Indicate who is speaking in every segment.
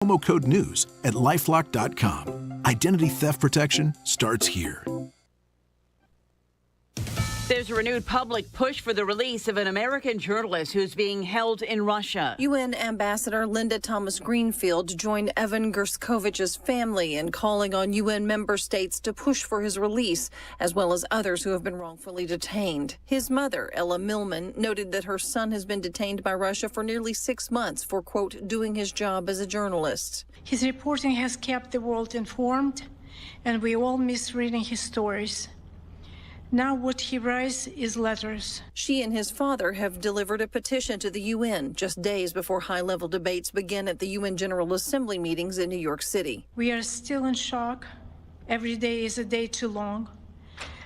Speaker 1: Promo code NEWS at LifeLock.com. Identity theft protection starts here.
Speaker 2: There's a renewed public push for the release of an American journalist who's being held in Russia.
Speaker 3: UN Ambassador Linda Thomas-Greenfield joined Evan Gerskovic's family in calling on UN member states to push for his release, as well as others who have been wrongfully detained. His mother, Ella Millman, noted that her son has been detained by Russia for nearly 6 months for, quote, doing his job as a journalist.
Speaker 4: His reporting has kept the world informed, and we all miss reading his stories. Now what he writes is letters.
Speaker 3: She and his father have delivered a petition to the UN just days before high-level debates begin at the UN General Assembly meetings in New York City.
Speaker 4: We are still in shock. Every day is a day too long.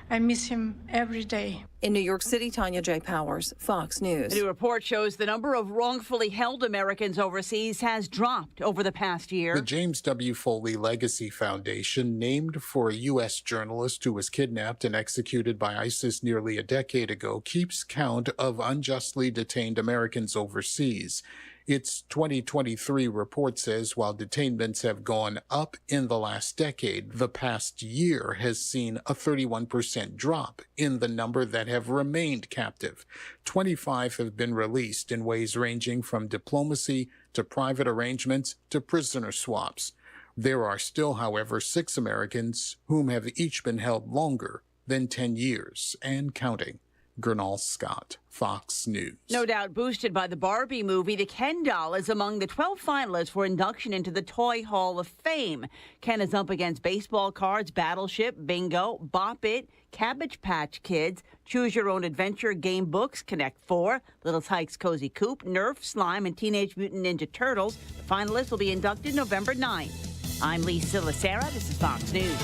Speaker 4: I miss him every day.
Speaker 3: In New York City, Tanya J. Powers, Fox News.
Speaker 2: A new report shows the number of wrongfully held Americans overseas has dropped over the past year.
Speaker 5: The James W. Foley Legacy Foundation, named for a U.S. journalist who was kidnapped and executed by ISIS nearly a decade ago, keeps count of unjustly detained Americans overseas. Its 2023 report says while detainments have gone up in the last decade, the past year has seen a 31% drop in the number that have remained captive. 25 have been released in ways ranging from diplomacy to private arrangements to prisoner swaps. There are still, however, 6 Americans whom have each been held longer than 10 years and counting. Gernal Scott, Fox News.
Speaker 2: No doubt boosted by the Barbie movie, the Ken doll is among the 12 finalists for induction into the Toy Hall of Fame. Ken is up against baseball cards, Battleship, Bingo, Bop It, Cabbage Patch Kids, Choose Your Own Adventure game books, Connect 4, Little Tikes Cozy Coop, Nerf, Slime, and Teenage Mutant Ninja Turtles. The finalists will be inducted November 9th. I'm Lee Silasera. This is Fox News.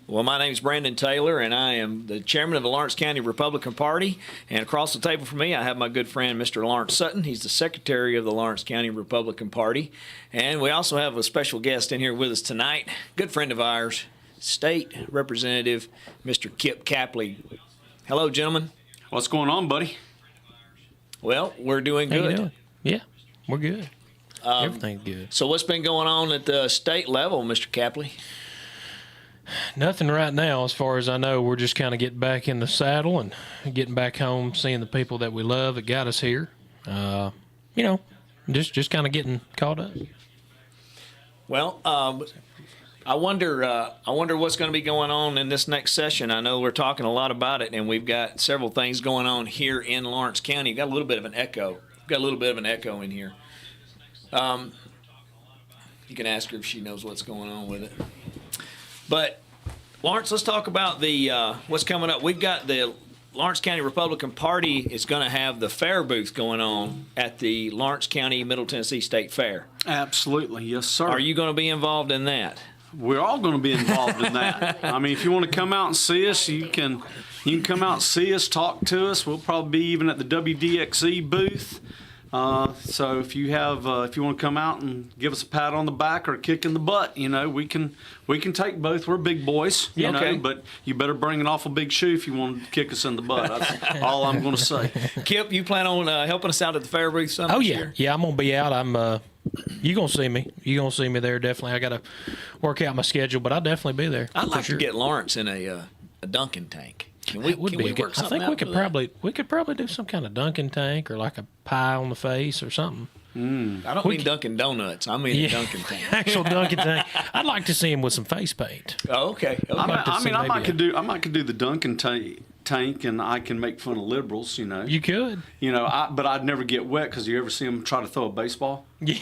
Speaker 6: Well, my name is Brandon Taylor, and I am the chairman of the Lawrence County Republican Party. And across the table from me, I have my good friend, Mr. Lawrence Sutton. He's the secretary of the Lawrence County Republican Party. And we also have a special guest in here with us tonight, good friend of ours, State Representative Mr. Kip Capley. Hello, gentlemen.
Speaker 7: What's going on, buddy?
Speaker 6: Well, we're doing
Speaker 8: How
Speaker 6: good.
Speaker 8: you doing? Yeah, we're good. Everything's good.
Speaker 6: So what's been going on at the state level, Mr. Capley?
Speaker 8: Nothing right now, as far as I know. We're just kind of getting back in the saddle and getting back home, seeing the people that we love that got us here. Just kind of getting caught up.
Speaker 6: Well, I wonder what's going to be going on in this next session. I know we're talking a lot about it, and we've got several things going on here in Lawrence County. We've got a little bit of an echo. In here. You can ask her if she knows what's going on with it. But, Lawrence, let's talk about the what's coming up. We've got the Lawrence County Republican Party is going to have the fair booth going on at the Lawrence County Middle Tennessee State Fair.
Speaker 7: Absolutely, yes, sir.
Speaker 6: Are you going to be involved in that?
Speaker 7: We're all going to be involved in that. I mean, if you want to come out and see us, you can come out and see us, talk to us. We'll probably be even at the WDXE booth. So if you want to come out and give us a pat on the back or a kick in the butt, we can take both. We're big boys, you know, but you better bring an awful big shoe if you want to kick us in the butt. That's all I'm going to say.
Speaker 6: Kip, you plan on helping us out at the fair booth sometime this year?
Speaker 8: Yeah, I'm gonna be out. You're gonna see me. You're gonna see me there definitely. I gotta work out my schedule, but I'll definitely be there.
Speaker 6: I'd like to get Lawrence in a Dunkin' tank. Can we work
Speaker 8: I think we could probably do some kind of Dunkin' tank or like a pie on the face or something.
Speaker 6: I don't mean Dunkin' Donuts. I mean a Dunkin' tank.
Speaker 8: Actual Dunkin' tank. I'd like to see him with some face paint.
Speaker 6: Oh, okay.
Speaker 7: I might could do the Dunkin' tank, and I can make fun of liberals.
Speaker 8: You could.
Speaker 7: But I'd never get wet because you ever see them try to throw a baseball?
Speaker 8: Yeah.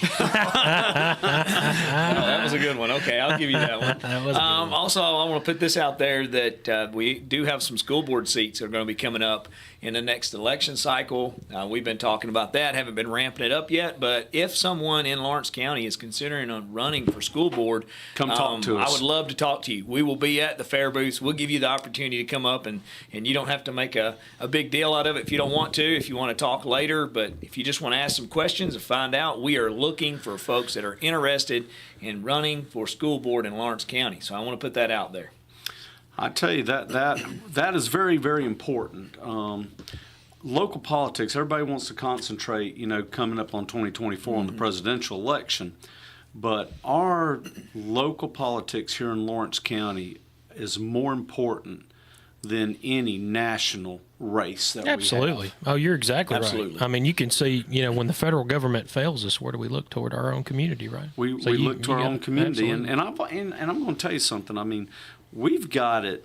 Speaker 6: That was a good one. Okay, I'll give you that one.
Speaker 8: That was a good one.
Speaker 6: Also, I want to put this out there that we do have some school board seats that are going to be coming up in the next election cycle. We've been talking about that, haven't been ramping it up yet, but if someone in Lawrence County is considering on running for school board,
Speaker 7: come talk to us.
Speaker 6: I would love to talk to you. We will be at the fair booths. We'll give you the opportunity to come up, and you don't have to make a big deal out of it if you don't want to, if you want to talk later, but if you just want to ask some questions and find out, we are looking for folks that are interested in running for school board in Lawrence County. So I want to put that out there.
Speaker 7: I tell you, that is very, very important. local politics, everybody wants to concentrate, coming up on 2024 on the presidential election. But our local politics here in Lawrence County is more important than any national race that we
Speaker 8: Absolutely.
Speaker 7: have.
Speaker 8: Oh, you're exactly
Speaker 6: Absolutely.
Speaker 8: right. I mean, you can see, when the federal government fails us, where do we look toward our own community, right?
Speaker 7: We look to our own community, and I'm going to tell you something. I mean, we got it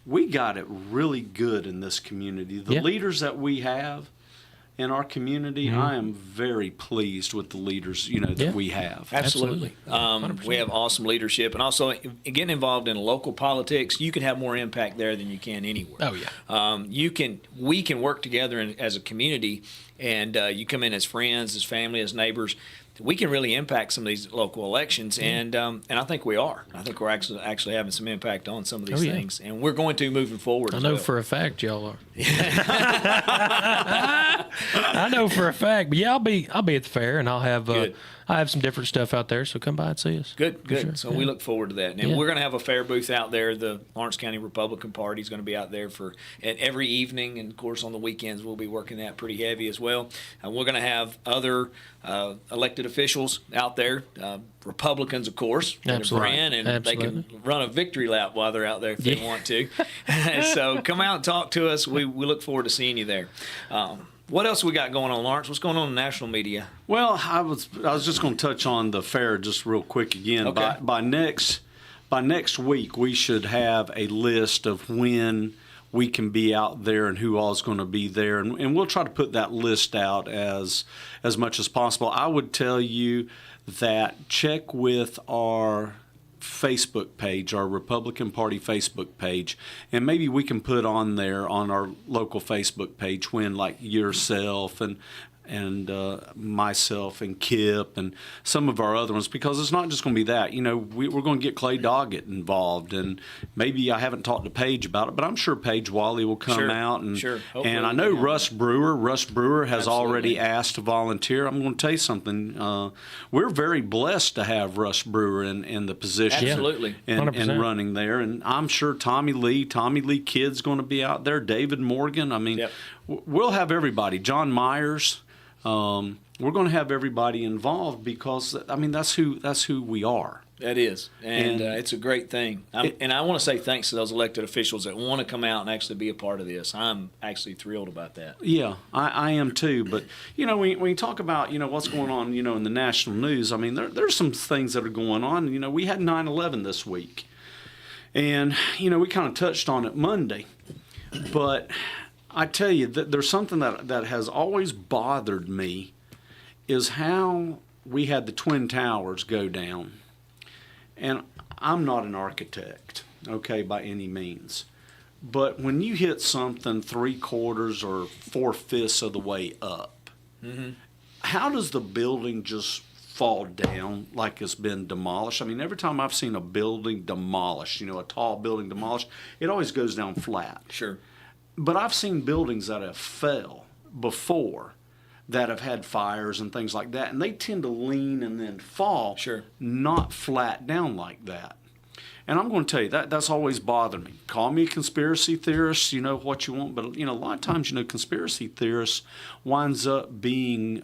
Speaker 7: really good in this community. The leaders that we have in our community, I am very pleased with the leaders, that we have.
Speaker 6: Absolutely. We have awesome leadership, and also getting involved in local politics, you can have more impact there than you can anywhere.
Speaker 8: Oh, yeah.
Speaker 6: We can work together as a community, and you come in as friends, as family, as neighbors. We can really impact some of these local elections, and I think we are. I think we're actually having some impact on some of these things, and we're going to moving forward.
Speaker 8: I know for a fact y'all are. I know for a fact, but I'll be at the fair, and I'll have some different stuff out there. So come by and see us.
Speaker 6: Good.
Speaker 8: Sure.
Speaker 6: So we look forward to that, and we're going to have a fair booth out there. The Lawrence County Republican Party is going to be out there and every evening, and of course on the weekends we'll be working that pretty heavy as well. And we're going to have other elected officials out there, Republicans, of course, that are brand, and they can run a victory lap while they're out there if they want to. So come out and talk to us. We look forward to seeing you there. What else we got going on, Lawrence? What's going on in the national media?
Speaker 7: Well, I was just going to touch on the fair just real quick again.
Speaker 6: Okay.
Speaker 7: By next week, we should have a list of when we can be out there and who all is going to be there, and we'll try to put that list out as much as possible. I would tell you that check with our Facebook page, our Republican Party Facebook page, and maybe we can put on there on our local Facebook page when, like, yourself and myself and Kip and some of our other ones, because it's not just going to be that. We're going to get Clay Doggett involved, and maybe I haven't talked to Paige about it, but I'm sure Paige Wally will come out. And I know Russ Brewer has already asked to volunteer. I'm going to tell you something. We're very blessed to have Russ Brewer in the position.
Speaker 6: Absolutely.
Speaker 7: And running there. And I'm sure Tommy Lee Kidd's going to be out there, David Morgan. I mean, we'll have everybody. John Myers. We're going to have everybody involved because, I mean, that's who we are.
Speaker 6: That is, and it's a great thing. And I want to say thanks to those elected officials that want to come out and actually be a part of this. I'm actually thrilled about that.
Speaker 7: Yeah, I am too. But, when you talk about, what's going on, in the national news, I mean, there's some things that are going on. We had 9/11 this week. And, we kind of touched on it Monday. But I tell you, that there's something that has always bothered me is how we had the Twin Towers go down. And I'm not an architect, okay, by any means. But when you hit something 3/4 or 4/5 of the way up, how does the building just fall down like it's been demolished? I mean, every time I've seen a building demolished, a tall building demolished, it always goes down flat.
Speaker 6: Sure.
Speaker 7: But I've seen buildings that have fell before that have had fires and things like that, and they tend to lean and then fall, not flat down like that. And I'm going to tell you, that's always bothered me. Call me a conspiracy theorist, what you want, but a lot of times, conspiracy theorists winds up being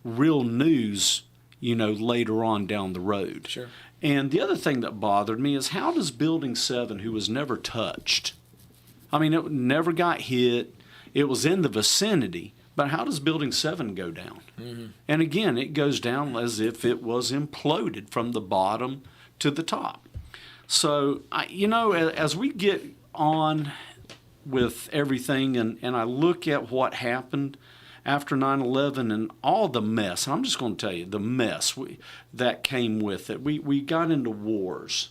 Speaker 7: real news, later on down the road.
Speaker 6: Sure.
Speaker 7: And the other thing that bothered me is, how does Building 7, who was never touched, I mean, it never got hit. It was in the vicinity. But how does Building 7 go down? And again, it goes down as if it was imploded from the bottom to the top. So, as we get on with everything and I look at what happened after 9/11 and all the mess, and I'm just going to tell you, the mess that came with it. We got into wars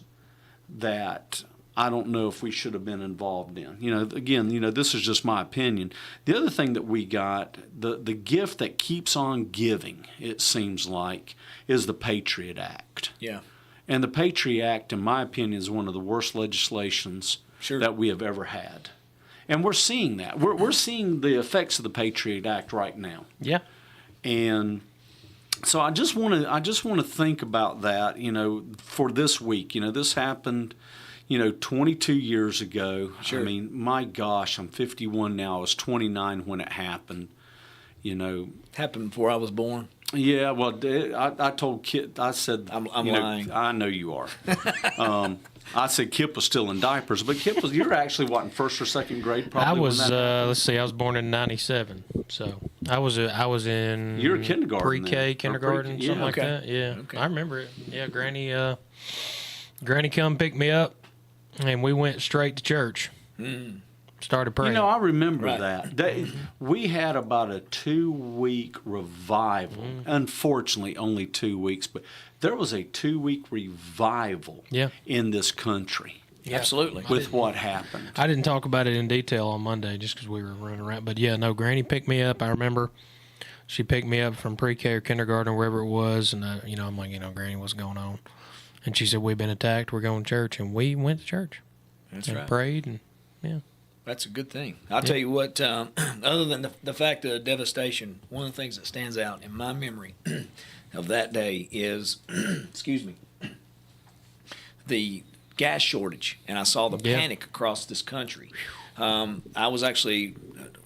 Speaker 7: that I don't know if we should have been involved in. Again, this is just my opinion. The other thing that we got, the gift that keeps on giving, it seems like, is the Patriot Act.
Speaker 6: Yeah.
Speaker 7: And the Patriot Act, in my opinion, is one of the worst legislations that we have ever had. And we're seeing that. We're seeing the effects of the Patriot Act right now.
Speaker 8: Yeah.
Speaker 7: And so I just want to think about that, for this week. This happened, 22 years ago.
Speaker 6: Sure.
Speaker 7: I mean, my gosh, I'm 51 now. I was 29 when it happened.
Speaker 6: Happened before I was born.
Speaker 7: Yeah, well, I told Kip, I said,
Speaker 6: I'm lying.
Speaker 7: I know you are. I said Kip was still in diapers, but Kip you were actually, what, in first or second grade probably?
Speaker 8: I was, let's see, I was born in 97. So I was in
Speaker 7: you were kindergarten
Speaker 8: pre-K,
Speaker 7: then.
Speaker 8: kindergarten,
Speaker 7: Pre-K,
Speaker 8: something
Speaker 7: yeah.
Speaker 8: like
Speaker 6: Okay.
Speaker 8: that. Yeah,
Speaker 6: Okay.
Speaker 8: I remember it. Yeah, Granny come pick me up, and we went straight to church. Started praying.
Speaker 7: I remember
Speaker 6: Right.
Speaker 7: that. We had about a 2-week revival. Unfortunately, only 2 weeks, but there was a 2-week revival in this country.
Speaker 8: Yeah.
Speaker 6: Absolutely.
Speaker 7: With what happened.
Speaker 8: I didn't talk about it in detail on Monday just because we were running around. But yeah, no, Granny picked me up. I remember she picked me up from pre-K or kindergarten, wherever it was, and I'm like, Granny, what's going on? And she said, we've been attacked. We're going to church, and we went to church.
Speaker 6: That's
Speaker 8: and
Speaker 6: right.
Speaker 8: prayed, and yeah.
Speaker 6: That's a good thing. I'll tell you what, other than the fact of devastation, one of the things that stands out in my memory of that day is, excuse me, the gas shortage. And I saw the panic across this country. I was actually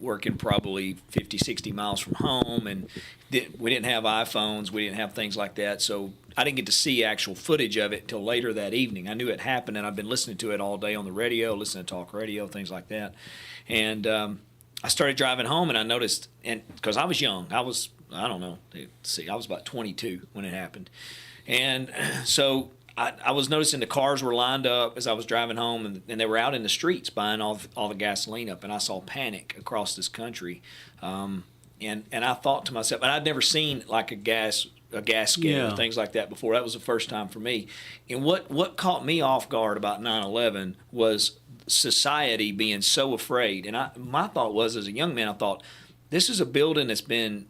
Speaker 6: working probably 50, 60 miles from home, and we didn't have iPhones. We didn't have things like that. So I didn't get to see actual footage of it until later that evening. I knew it happened, and I've been listening to it all day on the radio, listening to talk radio, things like that. And I started driving home, and I noticed, and because I was young, I was about 22 when it happened. And so I was noticing the cars were lined up as I was driving home, and they were out in the streets buying all the gasoline up, and I saw panic across this country. And I thought to myself, and I'd never seen like a gas scare or things like that before. That was the first time for me. And what caught me off guard about 9/11 was society being so afraid. And my thought was, as a young man, I thought, this is a building that's been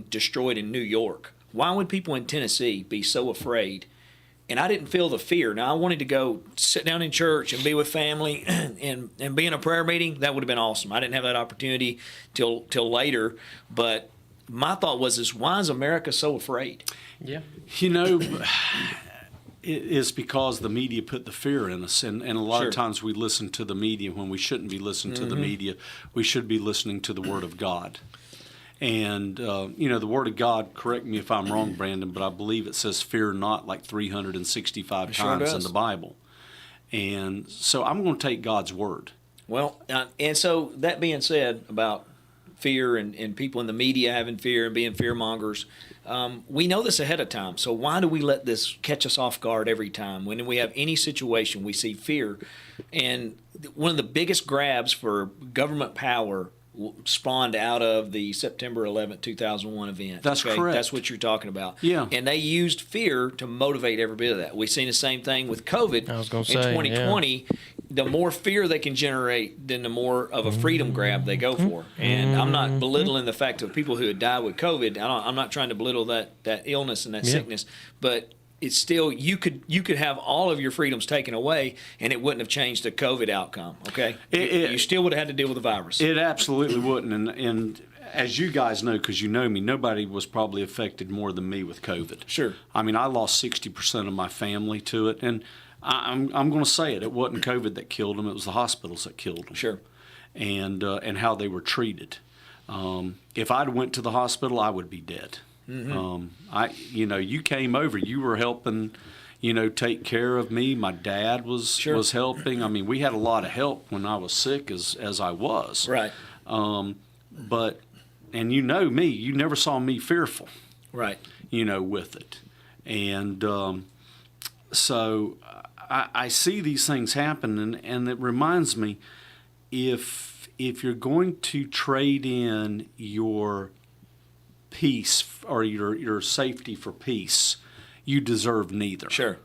Speaker 6: destroyed in New York. Why would people in Tennessee be so afraid? And I didn't feel the fear. Now, I wanted to go sit down in church and be with family and be in a prayer meeting. That would have been awesome. I didn't have that opportunity till later. But my thought was, why is America so afraid?
Speaker 8: Yeah.
Speaker 7: It's because the media put the fear in us. And a lot of times we listen to the media when we shouldn't be listening to the media. We should be listening to the Word of God. And, the Word of God, correct me if I'm wrong, Brandon, but I believe it says fear not like 365 times in the Bible. And so I'm going to take God's Word.
Speaker 6: Well, and so that being said about fear and people in the media having fear and being fear mongers, we know this ahead of time. So why do we let this catch us off guard every time? When we have any situation, we see fear. And one of the biggest grabs for government power spawned out of the September 11th, 2001 event.
Speaker 7: That's correct.
Speaker 6: That's what you're talking about.
Speaker 7: Yeah.
Speaker 6: And they used fear to motivate every bit of that. We've seen the same thing with COVID.
Speaker 8: I was going to
Speaker 6: in
Speaker 8: say,
Speaker 6: 2020. The more fear they can generate, then the more of a freedom grab they go for. And I'm not belittling the fact of people who had died with COVID. I'm not trying to belittle that illness and that sickness, but it's still, you could have all of your freedoms taken away, and it wouldn't have changed the COVID outcome. Okay, you still would have had to deal with the virus.
Speaker 7: It absolutely wouldn't. And as you guys know, because you know me, nobody was probably affected more than me with COVID.
Speaker 6: Sure.
Speaker 7: I mean, I lost 60% of my family to it, and I'm going to say it. It wasn't COVID that killed them; it was the hospitals that killed them.
Speaker 6: Sure.
Speaker 7: And how they were treated. If I'd went to the hospital, I would be dead. You came over. You were helping, take care of me. My dad was helping. I mean, we had a lot of help when I was sick, as I was.
Speaker 6: Right.
Speaker 7: But you know me. You never saw me fearful.
Speaker 6: Right.
Speaker 7: With it, and so I see these things happen, and it reminds me, if you're going to trade in your peace or your safety for peace, you deserve neither.
Speaker 6: Sure,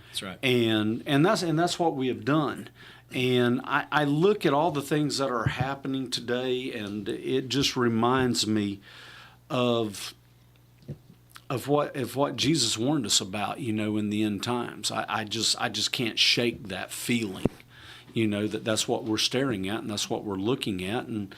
Speaker 6: that's right.
Speaker 7: And that's what we have done. And I look at all the things that are happening today, and it just reminds me of what Jesus warned us about, in the end times. I just can't shake that feeling, You know, that's what we're staring at, and that's what we're looking at, and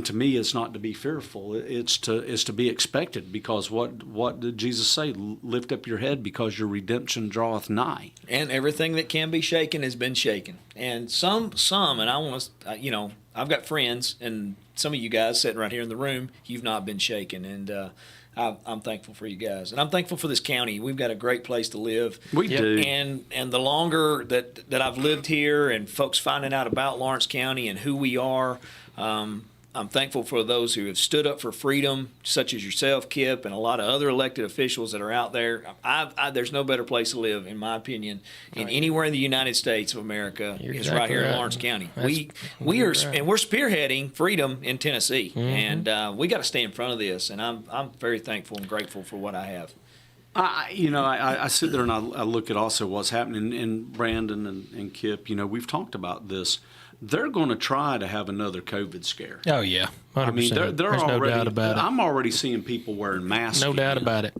Speaker 7: to me, it's not to be fearful. It's to be expected, because what did Jesus say? Lift up your head, because your redemption draweth nigh.
Speaker 6: And everything that can be shaken has been shaken. And some, and I want to, you know, I've got friends, and some of you guys sitting right here in the room, you've not been shaken, and I'm thankful for you guys, and I'm thankful for this county. We've got a great place to live.
Speaker 7: We do.
Speaker 6: And the longer that I've lived here, and folks finding out about Lawrence County and who we are, I'm thankful for those who have stood up for freedom, such as yourself, Kip, and a lot of other elected officials that are out there. There's no better place to live, in my opinion, in anywhere in the United States of America is right here in Lawrence County. We are, and we're spearheading freedom in Tennessee, and we got to stay in front of this. And I'm very thankful and grateful for what I have.
Speaker 7: I sit there and I look at also what's happening, and Brandon and Kip. You know, we've talked about this. They're going to try to have another COVID scare.
Speaker 8: Oh, yeah. 100%.
Speaker 7: I mean, they're
Speaker 8: There's
Speaker 7: already,
Speaker 8: no doubt about it.
Speaker 7: I'm already seeing people wearing masks.
Speaker 8: No doubt about it.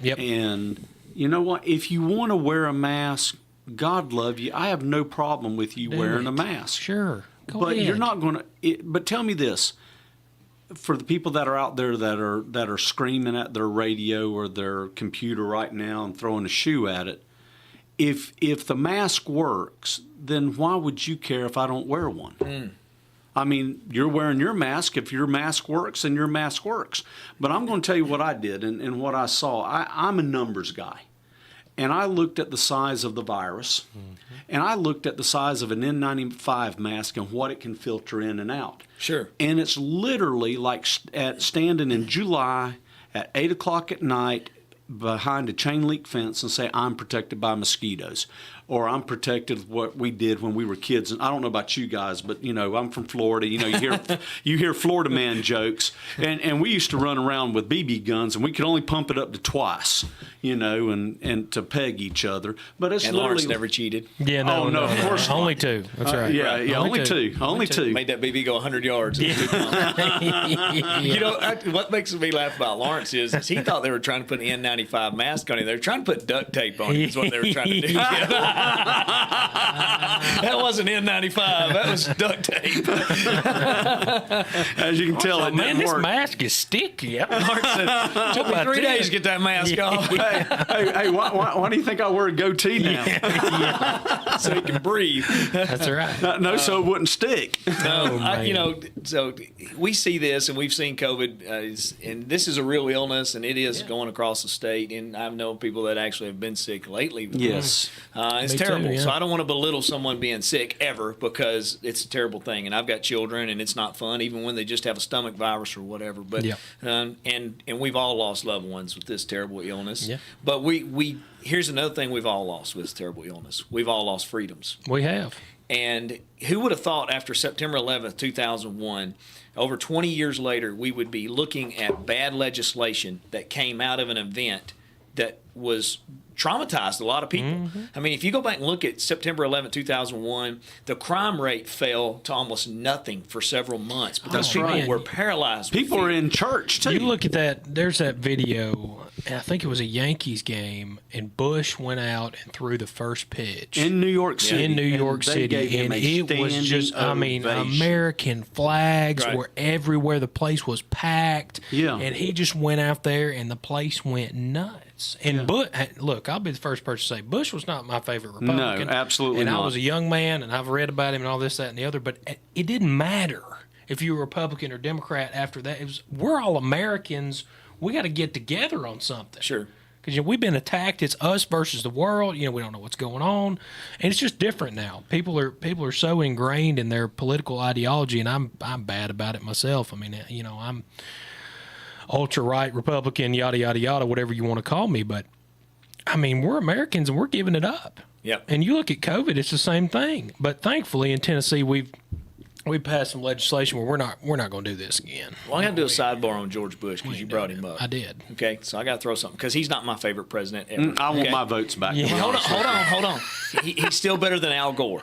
Speaker 8: Yep.
Speaker 7: And you know what? If you want to wear a mask, God love you. I have no problem with you wearing a mask.
Speaker 8: Sure. Go
Speaker 7: but
Speaker 8: ahead.
Speaker 7: you're not going to. But tell me this: for the people that are out there that are screaming at their radio or their computer right now and throwing a shoe at it, if the mask works, then why would you care if I don't wear one? I mean, you're wearing your mask. If your mask works, then your mask works. But I'm going to tell you what I did and what I saw. I'm a numbers guy. And I looked at the size of the virus, and I looked at the size of an N95 mask and what it can filter in and out.
Speaker 6: Sure.
Speaker 7: And it's literally like standing in July at 8 o'clock at night behind a chain link fence and say, I'm protected by mosquitoes, or I'm protected what we did when we were kids. And I don't know about you guys, but you know, I'm from Florida. You know, you hear Florida man jokes, and we used to run around with BB guns, and we could only pump it up to twice, you know, and to peg each other. But it's
Speaker 6: And
Speaker 7: literally
Speaker 6: Lawrence never cheated.
Speaker 8: Yeah, no,
Speaker 7: no, of course not.
Speaker 8: Only two. That's right.
Speaker 7: Yeah, only two. Only two.
Speaker 6: Made that BB go 100 yards. You know, what makes me laugh about Lawrence is he thought they were trying to put an N95 mask on him. They were trying to put duct tape on him is what they were trying to do. That wasn't N95. That was duct tape.
Speaker 7: As you can tell, it
Speaker 8: Man,
Speaker 7: didn't
Speaker 8: this
Speaker 7: work.
Speaker 8: mask is sticky.
Speaker 6: Lawrence said, took me 3 days to get that mask off.
Speaker 7: Hey, why do you think I wear a goatee now?
Speaker 6: So he can breathe.
Speaker 8: That's right.
Speaker 7: No, so it wouldn't stick.
Speaker 6: No, you know, so we see this, and we've seen COVID, and this is a real illness, and it is going across the state. And I've known people that actually have been sick lately.
Speaker 7: Yes.
Speaker 6: It's
Speaker 8: Me
Speaker 6: terrible.
Speaker 8: too, yeah.
Speaker 6: So I don't want to belittle someone being sick ever, because it's a terrible thing. And I've got children, and it's not fun, even when they just have a stomach virus or whatever. But
Speaker 8: Yeah.
Speaker 6: and we've all lost loved ones with this terrible illness.
Speaker 8: Yeah.
Speaker 6: But we here's another thing we've all lost with this terrible illness. We've all lost freedoms.
Speaker 8: We have.
Speaker 6: And who would have thought after September 11th, 2001, over 20 years later, we would be looking at bad legislation that came out of an event that was traumatized a lot of people. I mean, if you go back and look at September 11th, 2001, the crime rate fell to almost nothing for several months because people
Speaker 7: right.
Speaker 6: were paralyzed. with
Speaker 7: People
Speaker 6: fear.
Speaker 7: are in church, too.
Speaker 8: You look at that, there's that video, and I think it was a Yankees game, and Bush went out and threw the first pitch.
Speaker 7: in New York City.
Speaker 8: In New York
Speaker 7: And they gave
Speaker 8: City,
Speaker 7: him
Speaker 8: and
Speaker 7: a
Speaker 8: it was just,
Speaker 7: standing
Speaker 8: I mean,
Speaker 7: ovation.
Speaker 8: American flags
Speaker 6: Right.
Speaker 8: were everywhere. The place was packed.
Speaker 7: Yeah.
Speaker 8: And he just went out there, and the place went nuts. And Bush, look, I'll be the first person to say, Bush was not my favorite Republican.
Speaker 7: No, absolutely
Speaker 8: and
Speaker 7: not.
Speaker 8: I was a young man, and I've read about him and all this, that, and the other, but it didn't matter if you were Republican or Democrat after that. It was, we're all Americans. We got to get together on something.
Speaker 6: Sure.
Speaker 8: Because we've been attacked. It's us versus the world. We don't know what's going on, and it's just different now. People are so ingrained in their political ideology, and I'm bad about it myself. I mean, I'm ultra right Republican, yada yada yada, whatever you want to call me. But I mean, we're Americans, and we're giving it up.
Speaker 6: Yep.
Speaker 8: And you look at COVID; it's the same thing. But thankfully, in Tennessee, we passed some legislation where we're not going to do this again.
Speaker 6: Well, I got to do a sidebar on George Bush because you brought him up.
Speaker 8: I did.
Speaker 6: Okay, so I got to throw something because he's not my favorite president ever.
Speaker 7: I want
Speaker 6: Okay?
Speaker 7: my votes back.
Speaker 8: Yeah.
Speaker 6: Hold on. He's still better than Al Gore.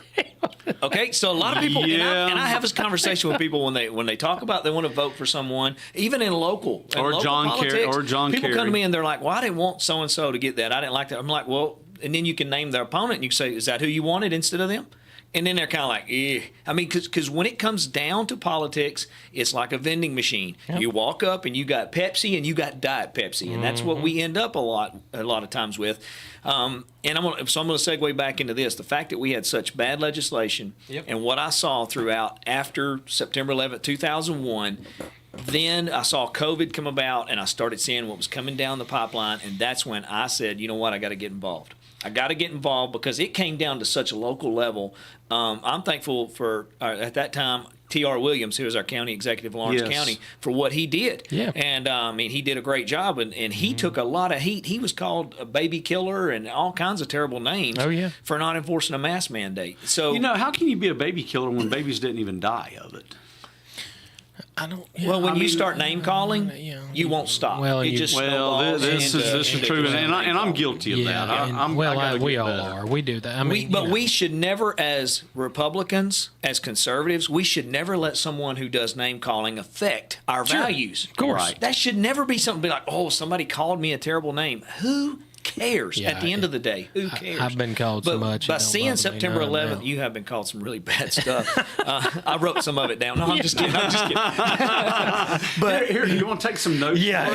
Speaker 6: Okay, so a lot of people,
Speaker 7: Yeah.
Speaker 6: and I have this conversation with people when they talk about they want to vote for someone, even in local
Speaker 7: Or
Speaker 6: local
Speaker 7: John
Speaker 6: politics,
Speaker 7: Kerry- or John
Speaker 6: people come
Speaker 7: Kerry.
Speaker 6: to me and they're like, "Well, I didn't want so and so to get that. I didn't like that." I'm like, "Well," and then you can name their opponent and you can say, "Is that who you wanted instead of them?" And then they're kind of like, eh. I mean, because when it comes down to politics, it's like a vending machine. Yep. You walk up and you got Pepsi and you got Diet Pepsi, and that's what we end up a lot of times with. And I'm going to segue back into this. The fact that we had such bad legislation, and what I saw throughout after September 11th, 2001. Then I saw COVID come about, and I started seeing what was coming down the pipeline, and that's when I said, you know what, I got to get involved. I got to get involved because it came down to such a local level. I'm thankful for, at that time, T.R. Williams, who was our county executive of Lawrence County, for what he did. Yeah. And, I mean, he did a great job, and he took a lot of heat. He was called a baby killer and all kinds of terrible names for not enforcing a mask mandate. So,
Speaker 7: you know, how can you be a baby killer when babies didn't even die of it?
Speaker 8: I don't.
Speaker 6: Well, when you start name calling, you won't stop.
Speaker 8: Well,
Speaker 6: it just
Speaker 7: this is true, and I'm guilty of that.
Speaker 8: We all are. We do that. I mean,
Speaker 6: we should never, as Republicans, as conservatives, we should never let someone who does name calling affect our values.
Speaker 8: Of course,
Speaker 6: right. That should never be something like, oh, somebody called me a terrible name. Who cares? At the end of the day, who cares?
Speaker 8: I've been called so much.
Speaker 6: By seeing September 11th, you have been called some really bad stuff. I wrote some of it down. No, I'm just kidding.
Speaker 7: But here, you want to take some notes?
Speaker 6: Yeah.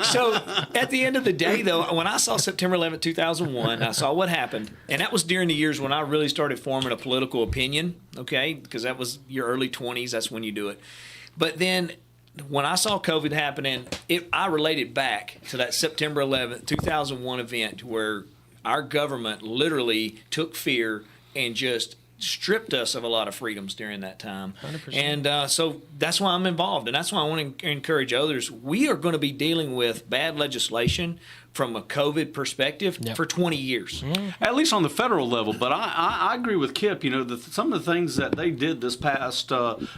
Speaker 6: So at the end of the day, though, when I saw September 11th, 2001, I saw what happened, and that was during the years when I really started forming a political opinion. Okay, because that was your early 20s. That's when you do it. But then, when I saw COVID happening, I related back to that September 11th, 2001 event where our government literally took fear and just stripped us of a lot of freedoms during that time. 100%. And so that's why I'm involved, and that's why I want to encourage others. We are going to be dealing with bad legislation from a COVID perspective for 20 years.
Speaker 7: At least on the federal level. But I agree with Kip. You know, some of the things that they did this past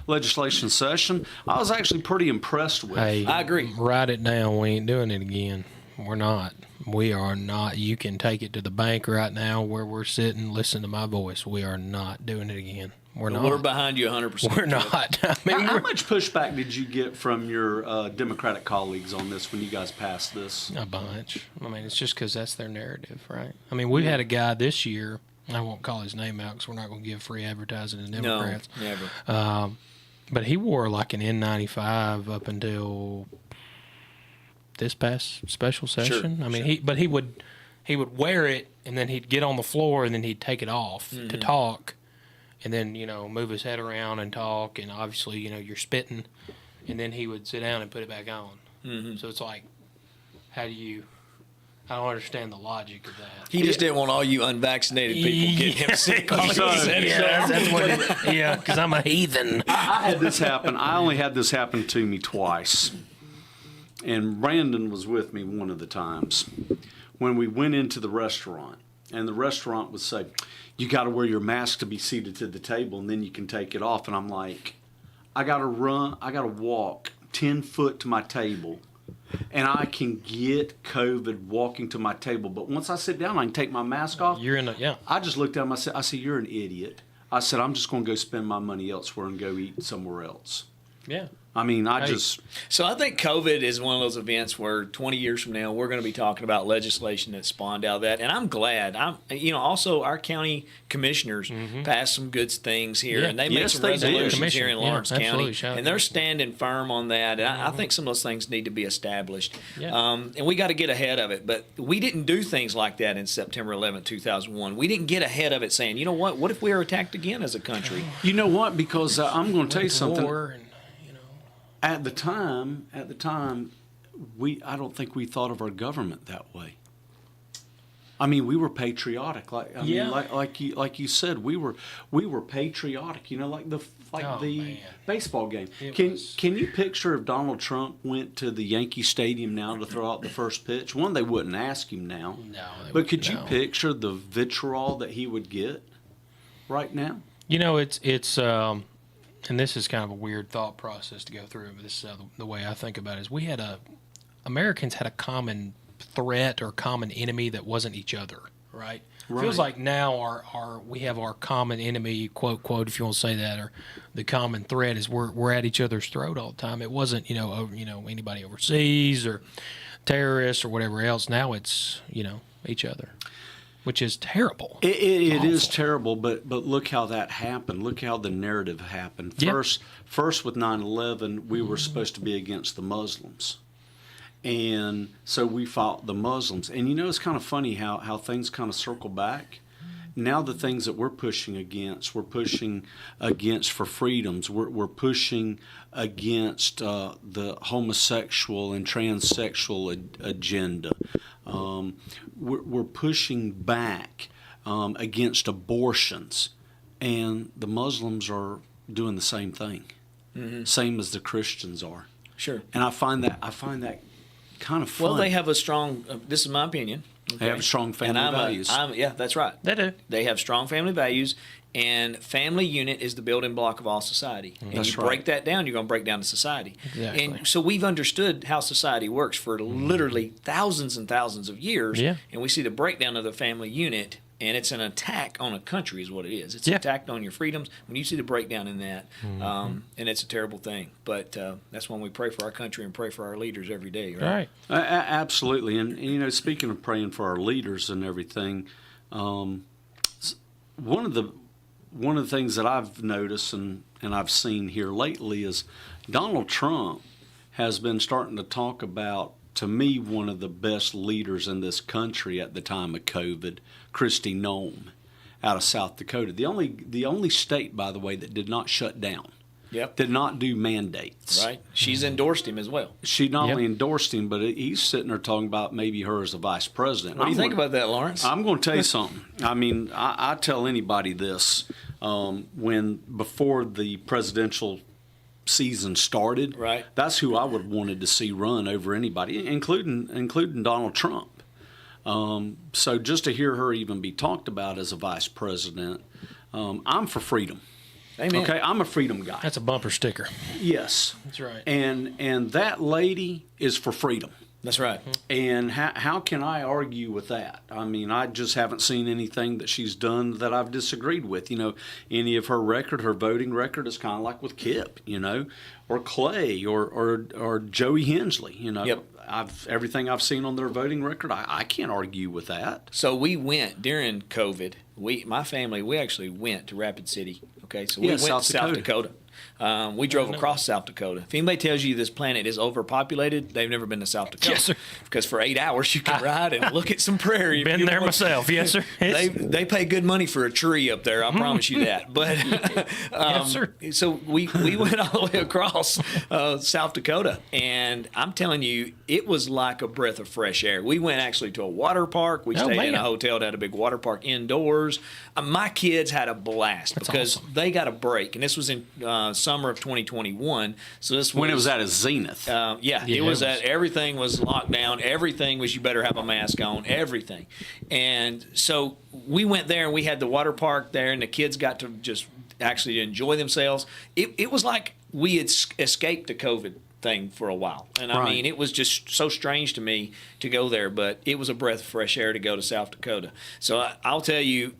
Speaker 7: legislation session, I was actually pretty impressed with.
Speaker 8: Hey,
Speaker 6: I agree.
Speaker 8: Write it down. We ain't doing it again. We're not. We are not. You can take it to the bank right now where we're sitting. Listen to my voice. We are not doing it again. We're not.
Speaker 6: We're behind you 100%.
Speaker 8: We're not. I mean,
Speaker 7: how much pushback did you get from your Democratic colleagues on this when you guys passed this?
Speaker 8: A bunch. I mean, it's just because that's their narrative, right? I mean, we've had a guy this year. I won't call his name out because we're not going to give free advertising to Democrats.
Speaker 6: No, never.
Speaker 8: But he wore like an N95 up until this past special session.
Speaker 6: Sure,
Speaker 8: I mean, he would wear it and then he'd get on the floor and then he'd take it off to talk. And then, you know, move his head around and talk, and obviously, you know, you're spitting, and then he would sit down and put it back on. So it's like, I don't understand the logic of that.
Speaker 6: He just didn't want all you unvaccinated people getting him sick.
Speaker 8: Because I'm a heathen.
Speaker 7: I had this happen. I only had this happen to me twice. And Brandon was with me one of the times when we went into the restaurant, and the restaurant would say, you got to wear your mask to be seated to the table, and then you can take it off. And I'm like, I got to walk 10 foot to my table, and I can get COVID walking to my table. But once I sit down, I can take my mask off. I just looked at him. I said, you're an idiot. I said, I'm just going to go spend my money elsewhere and go eat somewhere else.
Speaker 8: Yeah.
Speaker 7: I mean,
Speaker 6: So I think COVID is one of those events where 20 years from now, we're going to be talking about legislation that spawned out of that. And I'm glad. Also our county commissioners passed some good things here. And they made some resolutions here in Lawrence County. And they're standing firm on that. And I think some of those things need to be established. And we got to get ahead of it. But we didn't do things like that in September 11, 2001. We didn't get ahead of it saying, you know what if we were attacked again as a country?
Speaker 7: You know what? Because I'm going to tell you something. At the time, I don't think we thought of our government that way. I mean, we were patriotic. Like you said, we were patriotic. You know, like the baseball game. Can you picture if Donald Trump went to the Yankee Stadium now to throw out the first pitch? One, they wouldn't ask him now.
Speaker 8: No.
Speaker 7: But could you picture the vitriol that he would get right now?
Speaker 8: You know, it's and this is kind of a weird thought process to go through, but this is the way I think about it, is Americans had a common threat or common enemy that wasn't each other, right? It feels like now we have our common enemy, quote, if you want to say that, or the common threat is we're at each other's throat all the time. It wasn't, anybody overseas or terrorists or whatever else. Now it's, each other. which is terrible.
Speaker 7: It is terrible, but look how that happened. Look how the narrative happened. First with 9/11, we were supposed to be against the Muslims. And so we fought the Muslims. And it's kind of funny how things kind of circle back. Now the things that we're pushing against for freedoms. We're pushing against the homosexual and transsexual agenda. We're pushing back against abortions, and the Muslims are doing the same thing, same as the Christians are.
Speaker 6: Sure.
Speaker 7: And I find that kind of fun.
Speaker 6: Well, they have a strong. This is my opinion. Okay?
Speaker 7: They have strong family values.
Speaker 6: Yeah, that's right.
Speaker 8: They do.
Speaker 6: They have strong family values, and family unit is the building block of all society. And
Speaker 7: That's
Speaker 6: you
Speaker 7: right.
Speaker 6: break that down, you're going to break down the society.
Speaker 8: Exactly.
Speaker 6: And so we've understood how society works for literally thousands and thousands of years.
Speaker 8: Yeah.
Speaker 6: And we see the breakdown of the family unit, and it's an attack on a country is what it is. It's an attack on your freedoms. When you see the breakdown in that, and it's a terrible thing. But that's when we pray for our country and pray for our leaders every day, right?
Speaker 8: Right.
Speaker 7: Absolutely. And speaking of praying for our leaders and everything, one of the things that I've noticed and I've seen here lately is Donald Trump has been starting to talk about, to me, one of the best leaders in this country at the time of COVID, Kristi Noem, out of South Dakota. The only state, by the way, that did not shut down.
Speaker 6: Yep.
Speaker 7: Did not do mandates.
Speaker 6: Right. She's endorsed him as well.
Speaker 7: She not only endorsed him, but he's sitting there talking about maybe her as a vice president.
Speaker 6: What do you think about that, Lawrence?
Speaker 7: I'm going to tell you something. I mean, I tell anybody this before the presidential season started.
Speaker 6: Right.
Speaker 7: That's who I would have wanted to see run over anybody, including Donald Trump. So just to hear her even be talked about as a vice president, I'm for freedom.
Speaker 6: Amen.
Speaker 7: Okay, I'm a freedom guy.
Speaker 8: That's a bumper sticker.
Speaker 7: Yes.
Speaker 8: That's right.
Speaker 7: And that lady is for freedom.
Speaker 6: That's right.
Speaker 7: And how can I argue with that? I mean, I just haven't seen anything that she's done that I've disagreed with. Any of her voting record is kind of like with Kip, or Clay or Joey Hensley.
Speaker 6: Yep.
Speaker 7: Everything I've seen on their voting record, I can't argue with that.
Speaker 6: So we went during COVID. My family actually went to Rapid City. Okay, so we went to South Dakota. We drove across South Dakota. If anybody tells you this planet is overpopulated, they've never been to South Dakota.
Speaker 8: Yes, sir.
Speaker 6: Because for 8 hours you can ride and look at some prairie.
Speaker 8: Been there myself, yes, sir.
Speaker 6: They pay good money for a tree up there. I promise you that. But
Speaker 8: yes, sir.
Speaker 6: So we went all the way across South Dakota, and I'm telling you, it was like a breath of fresh air. We went actually to a water park. We stayed in a hotel that had a big water park indoors. My kids had a blast because they got a break, and this was in summer of 2021. So this was
Speaker 7: when it was at its zenith.
Speaker 6: It was at everything was locked down. Everything was you better have a mask on. Everything, and so we went there and we had the water park there, and the kids got to just actually enjoy themselves. It was like we had escaped the COVID thing for a while, and I mean it was just so strange to me to go there, but it was a breath of fresh air to go to South Dakota. So I'll tell you.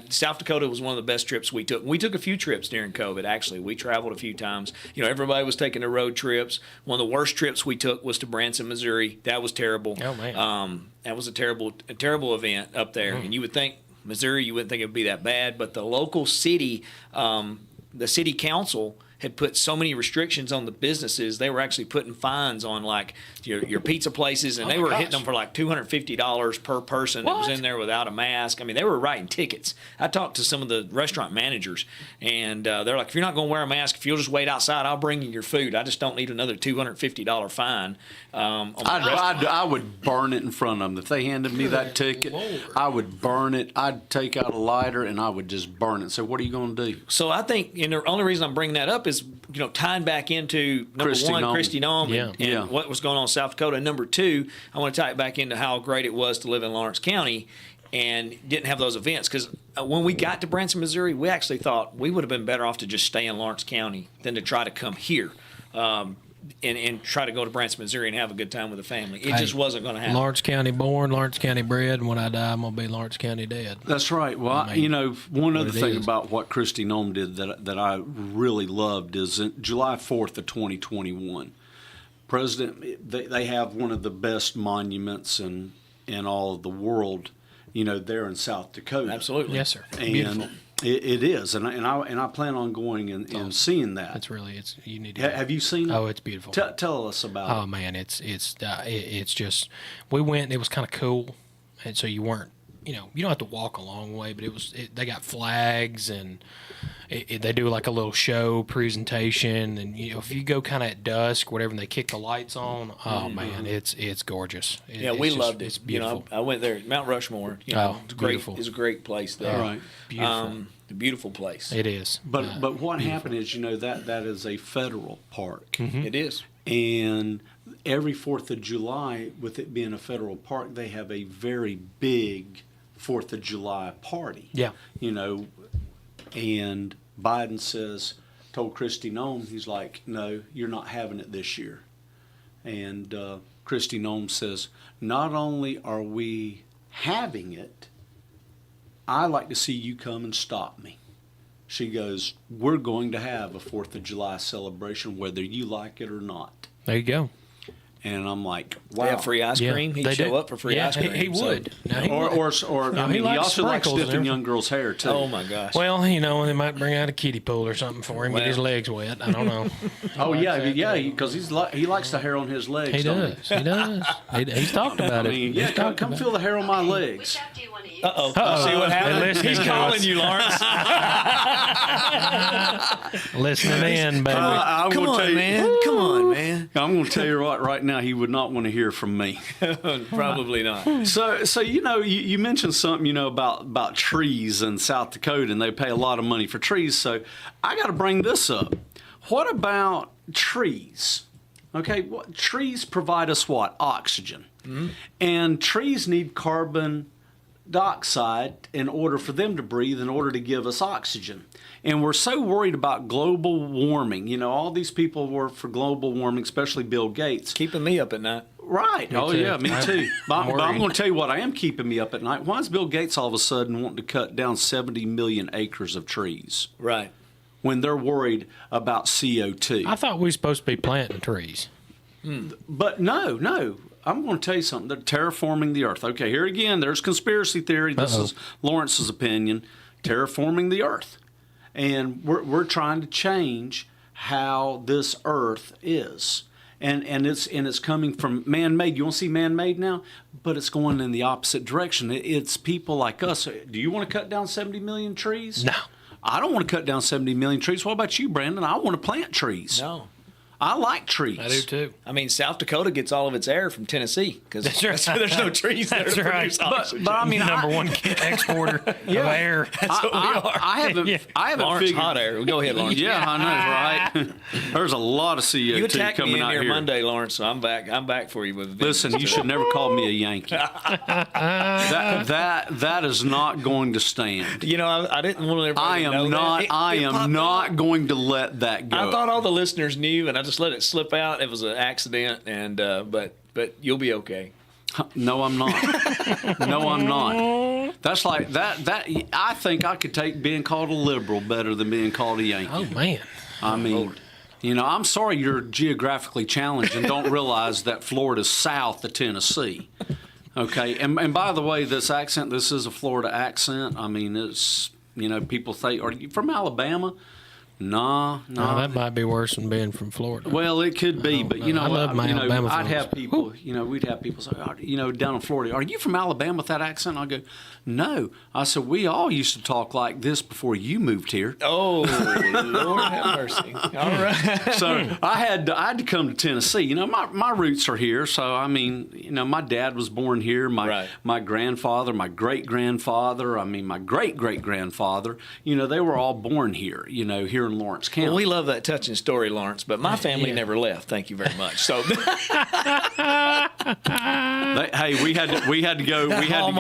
Speaker 6: South Dakota was one of the best trips we took. We took a few trips during COVID, actually. We traveled a few times. Everybody was taking the road trips. One of the worst trips we took was to Branson, Missouri. That was terrible.
Speaker 8: Oh, man.
Speaker 6: That was a terrible event up there. And you would think, Missouri, you wouldn't think it would be that bad. But the local city, the city council had put so many restrictions on the businesses. They were actually putting fines on like your pizza places, and they were hitting them for like $250 per person that was in there without a mask. I mean, they were writing tickets. I talked to some of the restaurant managers, and they're like, if you're not going to wear a mask, if you'll just wait outside, I'll bring you your food. I just don't need another $250 fine.
Speaker 7: I would burn it in front of them. If they handed me that ticket, I would burn it. I'd take out a lighter, and I would just burn it. So what are you going to do?
Speaker 6: So I think, and the only reason I'm bringing that up is, tying back into number one, Kristi Noem and what was going on in South Dakota. And number two, I want to tie it back into how great it was to live in Lawrence County and didn't have those events. Because when we got to Branson, Missouri, we actually thought we would have been better off to just stay in Lawrence County than to try to come here. And try to go to Branson, Missouri and have a good time with the family. It just wasn't going to happen.
Speaker 8: Lawrence County born, Lawrence County bred, and when I die, I'm going to be Lawrence County dead.
Speaker 7: That's right. Well, one other thing about what Kristi Noem did that I really loved is July 4th of 2021. They have one of the best monuments in all of the world, there in South Dakota.
Speaker 6: Absolutely.
Speaker 8: Yes, sir.
Speaker 7: And
Speaker 8: Beautiful.
Speaker 7: it is, and I plan on going and seeing that.
Speaker 8: It's you need to.
Speaker 7: Have you seen it?
Speaker 8: Oh, it's beautiful.
Speaker 7: Tell us about it.
Speaker 8: Oh man, it's just we went. It was kind of cool, and so you weren't. You don't have to walk a long way, but they got flags and they do like a little show presentation, and if you go kind of at dusk, whatever, and they kick the lights on, oh man, it's gorgeous.
Speaker 6: We loved it.
Speaker 8: It's beautiful.
Speaker 6: I went there, Mount Rushmore. It's great.
Speaker 8: Beautiful.
Speaker 6: It's a great place there.
Speaker 7: Right.
Speaker 8: Beautiful.
Speaker 6: A beautiful place.
Speaker 8: It is.
Speaker 7: But what happened is, that is a federal park.
Speaker 6: It is.
Speaker 7: And every 4th of July, with it being a federal park, they have a very big 4th of July party.
Speaker 8: Yeah.
Speaker 7: And Biden told Kristi Noem, he's like, no, you're not having it this year. And Kristi Noem says, not only are we having it, I like to see you come and stop me. She goes, we're going to have a 4th of July celebration, whether you like it or not.
Speaker 8: There you go.
Speaker 7: And I'm like, wow.
Speaker 6: They have free ice cream. He'd show up for free ice cream.
Speaker 8: He would.
Speaker 6: So.
Speaker 7: He also likes lifting young girls' hair, too.
Speaker 6: Oh, my gosh.
Speaker 8: Well, they might bring out a kiddie pool or something for him, get his legs wet. I don't know.
Speaker 7: Because he likes the hair on his legs.
Speaker 8: He does. He's talked about it.
Speaker 7: Come feel the hair on my legs.
Speaker 6: Uh-oh. See what happened? He's calling you, Lawrence.
Speaker 8: Listening in, baby.
Speaker 6: Come on, man.
Speaker 7: I'm going to tell you what, right now, he would not want to hear from me.
Speaker 6: Probably not.
Speaker 7: So you mentioned something, about trees in South Dakota, and they pay a lot of money for trees. So I got to bring this up. What about trees? Okay, trees provide us what? Oxygen. Mm-hmm. And trees need carbon dioxide in order for them to breathe, in order to give us oxygen. And we're so worried about global warming. All these people were for global warming, especially Bill Gates.
Speaker 6: Keeping me up at night.
Speaker 7: Right.
Speaker 8: Me too.
Speaker 7: Yeah, me too. But I'm going to tell you what I am keeping me up at night. Why is Bill Gates all of a sudden wanting to cut down 70 million acres of trees?
Speaker 6: Right.
Speaker 7: When they're worried about CO2.
Speaker 8: I thought we were supposed to be planting trees.
Speaker 7: But no. I'm going to tell you something. They're terraforming the earth. Okay, here again, there's conspiracy theory. This is Lawrence's opinion. Terraforming the earth. And we're trying to change how this earth is. And it's coming from man-made. You want to see man-made now? But it's going in the opposite direction. It's people like us. Do you want to cut down 70 million trees?
Speaker 8: No.
Speaker 7: I don't want to cut down 70 million trees. What about you, Brandon? I want to plant trees.
Speaker 6: No.
Speaker 7: I like trees.
Speaker 8: I do too.
Speaker 6: I mean, South Dakota gets all of its air from Tennessee because there's no trees there to produce oxygen.
Speaker 8: But I mean, number one exporter of air.
Speaker 6: That's what we are.
Speaker 7: I haven't
Speaker 6: Lawrence,
Speaker 7: figured.
Speaker 6: hot air. Go ahead, Lawrence.
Speaker 7: Yeah, I know, right? There's a lot of CO2
Speaker 6: You attacked
Speaker 7: coming
Speaker 6: me in
Speaker 7: out
Speaker 6: here
Speaker 7: here.
Speaker 6: Monday, Lawrence. So I'm back. I'm back for you with.
Speaker 7: Listen, you should never call me a Yankee. that is not going to stand.
Speaker 6: I didn't want everybody to know that.
Speaker 7: I am not going to let that go.
Speaker 6: I thought all the listeners knew, and I just let it slip out. It was an accident, and but you'll be okay.
Speaker 7: No, I'm not. No, I'm not. That's like that. I think I could take being called a liberal better than being called a Yankee.
Speaker 8: Oh man.
Speaker 7: I mean, I'm sorry you're geographically challenged and don't realize that Florida's south of Tennessee. Okay, and by the way, this is a Florida accent. I mean, it's people say, "Are you from Alabama?" No,
Speaker 8: that might be worse than being from Florida.
Speaker 7: Well, it could be, but
Speaker 8: I love my Alabama
Speaker 7: I'd have
Speaker 8: folks.
Speaker 7: people, we'd have people say, down in Florida, are you from Alabama with that accent? I go, no. I said, we all used to talk like this before you moved here.
Speaker 6: Oh, Lord have mercy. All right.
Speaker 7: So I had to come to Tennessee. My roots are here. So I mean, my dad was born here. My grandfather, my great grandfather, my great great grandfather. They were all born here. Here in Lawrence County.
Speaker 6: Well, we love that touching story, Lawrence, but my family never left. Thank you very much. So,
Speaker 7: we had to go. We had to go get a job.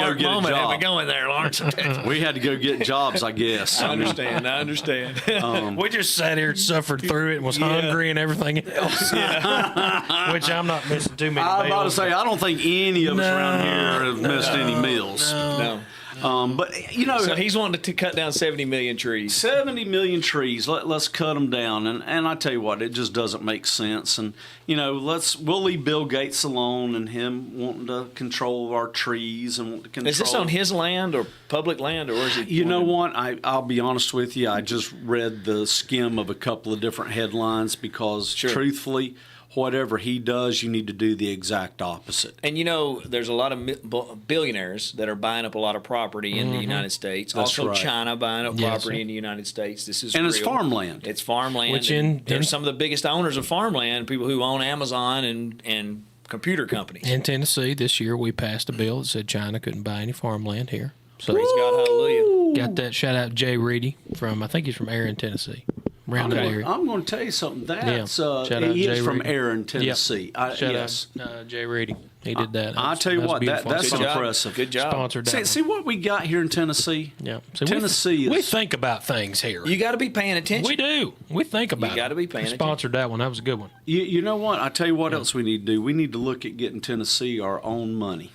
Speaker 6: We going there, Lawrence.
Speaker 7: We had to go get jobs, I guess.
Speaker 6: I understand.
Speaker 8: We just sat here and suffered through it and was hungry and everything else. Which I'm not missing too many meals.
Speaker 7: I was about to say, I don't think any of us around here have missed any meals.
Speaker 8: No.
Speaker 7: But you know,
Speaker 6: So he's wanting to cut down 70 million trees.
Speaker 7: 70 million trees. Let's cut them down. And I tell you what, it just doesn't make sense. And you know, we'll leave Bill Gates alone and him wanting to control our trees and want to control.
Speaker 6: Is this on his land or public land, or is it?
Speaker 7: You know what? I'll be honest with you. I just read the skim of a couple of different headlines because, truthfully, whatever he does, you need to do the exact opposite.
Speaker 6: And you know, there's a lot of billionaires that are buying up a lot of property in the United States.
Speaker 7: That's
Speaker 6: also,
Speaker 7: right.
Speaker 6: China buying up
Speaker 8: Yes,
Speaker 6: property
Speaker 8: sir.
Speaker 6: in the United States. This is
Speaker 7: And it's
Speaker 6: real.
Speaker 7: farmland.
Speaker 6: It's farmland.
Speaker 8: Which
Speaker 6: there's some of the biggest owners of farmland, people who own Amazon and computer companies.
Speaker 8: In Tennessee this year, we passed a bill that said China couldn't buy any farmland here. So
Speaker 6: Praise God, hallelujah.
Speaker 8: got that. Shout out Jay Reedy from, I think he's from Aaron, Tennessee. Around that area.
Speaker 7: I'm going to tell you something. That's
Speaker 8: Shout out
Speaker 7: he
Speaker 8: Jay
Speaker 7: is from
Speaker 8: Reedy.
Speaker 7: Aaron, Tennessee.
Speaker 8: Shout
Speaker 7: Yes.
Speaker 8: out Jay Reedy. He did that.
Speaker 7: I tell you
Speaker 8: That's
Speaker 7: what,
Speaker 8: beautiful.
Speaker 7: that's
Speaker 6: Good job.
Speaker 7: impressive.
Speaker 6: Good job.
Speaker 8: Sponsored that
Speaker 7: See
Speaker 8: one.
Speaker 7: what we got here in Tennessee?
Speaker 8: Yeah. See,
Speaker 7: Tennessee
Speaker 8: we
Speaker 7: is.
Speaker 8: think about things here.
Speaker 6: You got to be paying attention.
Speaker 8: We do. We think about it.
Speaker 6: gotta be paying
Speaker 8: Sponsored that one. That was a good one.
Speaker 7: You know what? I tell you what else we need to do. We need to look at getting Tennessee our own money.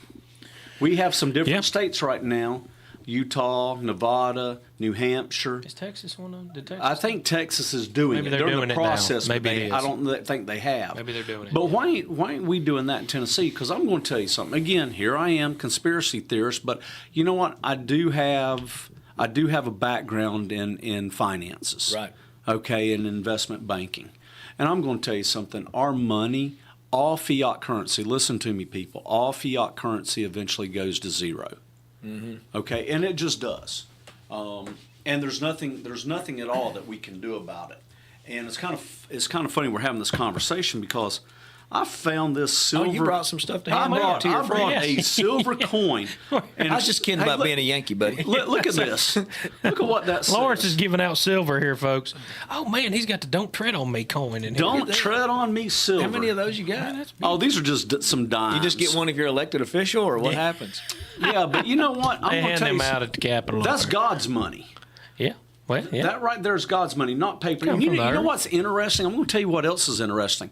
Speaker 7: We have some different states right now: Utah, Nevada, New Hampshire.
Speaker 8: Is Texas one of them? Did Texas?
Speaker 7: I think Texas is doing
Speaker 8: Maybe
Speaker 7: it.
Speaker 8: they're
Speaker 7: They're in
Speaker 8: doing
Speaker 7: the
Speaker 8: it now.
Speaker 7: process. but
Speaker 8: Maybe it is.
Speaker 7: I don't think they have.
Speaker 8: Maybe they're doing it.
Speaker 7: But why ain't we doing that in Tennessee? Because I'm going to tell you something. Again, here I am, conspiracy theorist. But you know what? I do have a background in finances.
Speaker 6: Right.
Speaker 7: Okay, in investment banking, and I'm going to tell you something. Our money, all fiat currency. Listen to me, people. All fiat currency eventually goes to zero. Mm-hmm. Okay, and it just does. And there's nothing at all that we can do about it. And it's kind of funny we're having this conversation because I found this silver.
Speaker 6: Oh, you brought some stuff to
Speaker 7: I
Speaker 6: hand
Speaker 7: brought,
Speaker 6: to your
Speaker 7: I brought
Speaker 6: friends.
Speaker 7: a silver coin. And
Speaker 6: I was just kidding about
Speaker 7: look,
Speaker 6: being a Yankee, buddy.
Speaker 7: Look at this. Look at what that says.
Speaker 8: Lawrence is giving out silver here, folks. Oh man, he's got the "Don't Tread on Me" coin in here.
Speaker 7: Don't tread on me, silver.
Speaker 6: How many of those you got?
Speaker 7: Oh, these are just some dimes.
Speaker 6: You just get one if you're elected official, or what happens?
Speaker 7: Yeah, but you know what? I'm
Speaker 8: They
Speaker 7: gonna
Speaker 8: hand
Speaker 7: tell you
Speaker 8: them out
Speaker 7: something.
Speaker 8: at the Capitol.
Speaker 7: That's God's money.
Speaker 8: Yeah. Well, yeah.
Speaker 7: That right there is God's money, not paper.
Speaker 8: Come
Speaker 7: You
Speaker 8: from
Speaker 7: know
Speaker 8: there.
Speaker 7: what's interesting? I'm going to tell you what else is interesting.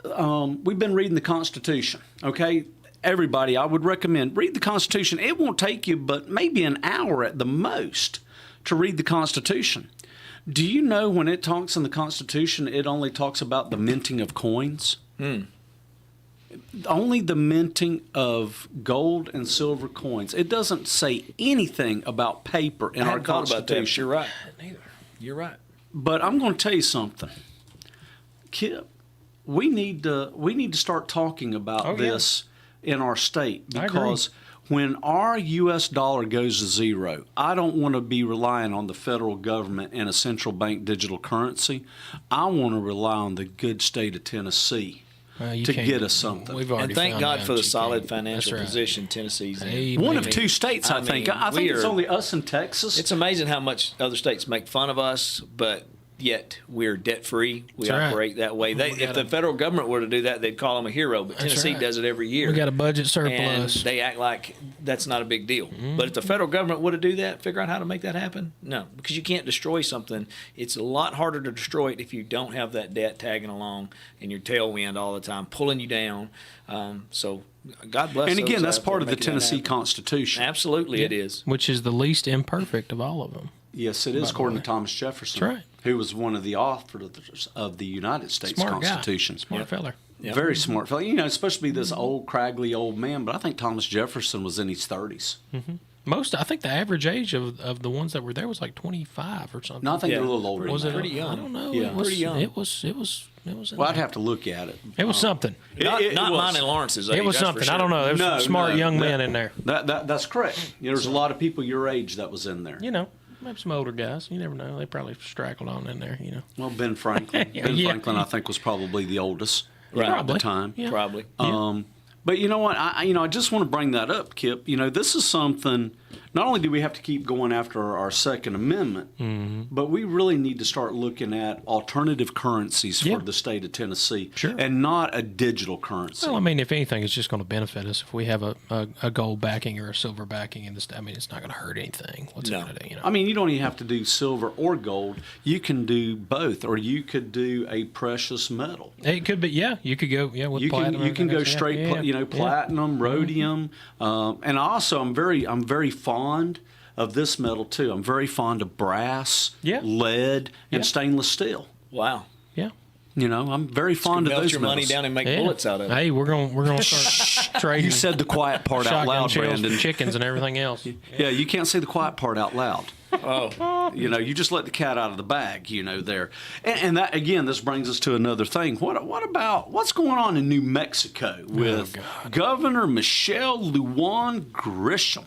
Speaker 7: We've been reading the Constitution, okay? Everybody, I would recommend read the Constitution. It won't take you but maybe an hour at the most to read the Constitution. Do you know when it talks in the Constitution, it only talks about the minting of coins? Only the minting of gold and silver coins. It doesn't say anything about paper in
Speaker 6: I
Speaker 7: our
Speaker 6: hadn't thought about that.
Speaker 7: Constitution.
Speaker 6: You're right. Neither. You're right.
Speaker 7: But I'm going to tell you something, Kip. We need to start talking about this in our state because when our U.S. dollar goes to zero, I don't want to be relying on the federal government and a central bank digital currency. I want to rely on the good state of Tennessee
Speaker 8: You
Speaker 7: to
Speaker 8: can't-
Speaker 7: get us something.
Speaker 8: We've already
Speaker 6: And thank
Speaker 8: found
Speaker 6: God
Speaker 8: out
Speaker 6: for the
Speaker 8: you
Speaker 6: solid
Speaker 8: can't.
Speaker 6: financial
Speaker 8: That's right.
Speaker 6: position Tennessee's in.
Speaker 8: Amen.
Speaker 7: One of two states, I think.
Speaker 6: mean,
Speaker 7: I think
Speaker 6: we
Speaker 7: it's
Speaker 6: are-
Speaker 7: only us and Texas.
Speaker 6: It's amazing how much other states make fun of us, but yet we're debt free. We
Speaker 8: That's right.
Speaker 6: operate that way. If the federal government were to do that, they'd call them a hero. But
Speaker 8: That's
Speaker 6: Tennessee
Speaker 8: right.
Speaker 6: does it every year.
Speaker 8: We got a budget
Speaker 6: and
Speaker 8: surplus.
Speaker 6: they act like that's not a big deal. But if the federal government were to do that, figure out how to make that happen, no, because you can't destroy something. It's a lot harder to destroy it if you don't have that debt tagging along and your tailwind all the time pulling you down. So God bless.
Speaker 7: and again,
Speaker 6: those
Speaker 7: that's
Speaker 6: out
Speaker 7: part
Speaker 6: there
Speaker 7: of the
Speaker 6: making that
Speaker 7: Tennessee
Speaker 6: happen.
Speaker 7: Constitution.
Speaker 6: Absolutely, it is.
Speaker 8: Which is the least imperfect of all of them.
Speaker 7: Yes, it is, according to Thomas Jefferson,
Speaker 8: That's right.
Speaker 7: who was one of the authors of the United States
Speaker 8: Smart
Speaker 7: Constitution.
Speaker 8: guy. Smart feller.
Speaker 6: Yep.
Speaker 7: Very smart fellow. You know, especially this old, craggly old man, but I think Thomas Jefferson was in his 30s.
Speaker 8: I think the average age of the ones that were there was like 25 or something.
Speaker 7: No, I think
Speaker 6: Yeah.
Speaker 7: they're a little older.
Speaker 8: was
Speaker 7: than
Speaker 8: it
Speaker 7: that.
Speaker 6: pretty young?
Speaker 8: I don't know.
Speaker 7: Yeah.
Speaker 8: It was,
Speaker 6: Pretty young.
Speaker 8: It was in
Speaker 7: Well, I'd
Speaker 8: there.
Speaker 7: have to look at it.
Speaker 8: It was something.
Speaker 6: Not
Speaker 7: it was.
Speaker 6: mine and Lawrence's age.
Speaker 8: It was
Speaker 6: that's for
Speaker 8: something.
Speaker 6: sure.
Speaker 8: I don't know. There was some smart young men
Speaker 7: that-
Speaker 8: in there.
Speaker 7: That's correct. You know, there's a lot of people your age that was in there.
Speaker 8: You know, maybe some older guys. You never know. They probably straggled on in there. You know.
Speaker 7: Well, Ben Franklin. Ben
Speaker 8: Yeah.
Speaker 7: Franklin, I think, was probably the oldest
Speaker 6: Right.
Speaker 7: at the time.
Speaker 8: Yeah.
Speaker 6: Probably.
Speaker 7: But you know what? I just want to bring that up, Kip. You know, this is something. Not only do we have to keep going after our Second Amendment, but we really need to start looking at alternative currencies
Speaker 8: Yeah.
Speaker 7: for the state of Tennessee,
Speaker 8: Sure.
Speaker 7: and not a digital currency.
Speaker 8: Well, I mean, if anything, it's just going to benefit us if we have a gold backing or a silver backing in this. I mean, it's not going to hurt anything. What's
Speaker 6: No.
Speaker 8: it going to do? You know.
Speaker 7: I mean, you don't even have to do silver or gold. You can do both, or you could do a precious metal.
Speaker 8: It could be. Yeah, you could go. Yeah, with
Speaker 7: You
Speaker 8: platinum.
Speaker 7: can
Speaker 8: and
Speaker 7: go
Speaker 8: everything.
Speaker 7: straight,
Speaker 8: Yeah, yeah.
Speaker 7: platinum, rhodium, and also I'm very fond of this metal too. I'm very fond of brass,
Speaker 8: Yeah.
Speaker 7: lead, and
Speaker 8: Yeah.
Speaker 7: stainless steel.
Speaker 6: Wow.
Speaker 8: Yeah.
Speaker 7: You know, I'm very fond of
Speaker 6: Melt
Speaker 7: those
Speaker 6: your
Speaker 7: metals.
Speaker 6: money down and make
Speaker 8: Yeah.
Speaker 6: bullets out of it.
Speaker 8: Hey, we're gonna start trading.
Speaker 7: You said the quiet part out
Speaker 8: shotgun
Speaker 7: loud,
Speaker 8: shells for
Speaker 7: Brandon.
Speaker 8: chickens and everything else.
Speaker 7: Yeah, you can't say the quiet part out loud.
Speaker 6: Oh,
Speaker 7: You know, you just let the cat out of the bag, you know, there. And that, again, this brings us to another thing. What about what's going on in New Mexico with Governor Michelle Lujan Grisham?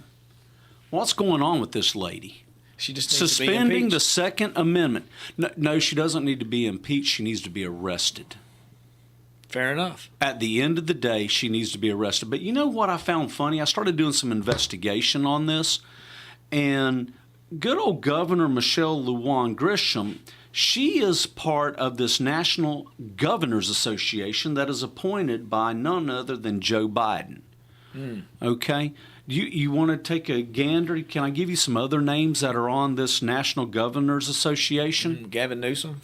Speaker 7: What's going on with this lady?
Speaker 6: she just needs to be
Speaker 7: Suspending the
Speaker 6: impeached.
Speaker 7: Second Amendment. No, she doesn't need to be impeached. She needs to be arrested.
Speaker 6: Fair enough.
Speaker 7: At the end of the day, she needs to be arrested. But you know what I found funny? I started doing some investigation on this, and good old Governor Michelle Lujan Grisham, she is part of this National Governors Association that is appointed by none other than Joe Biden. Okay? You want to take a gander? Can I give you some other names that are on this National Governors Association?
Speaker 6: Gavin Newsom.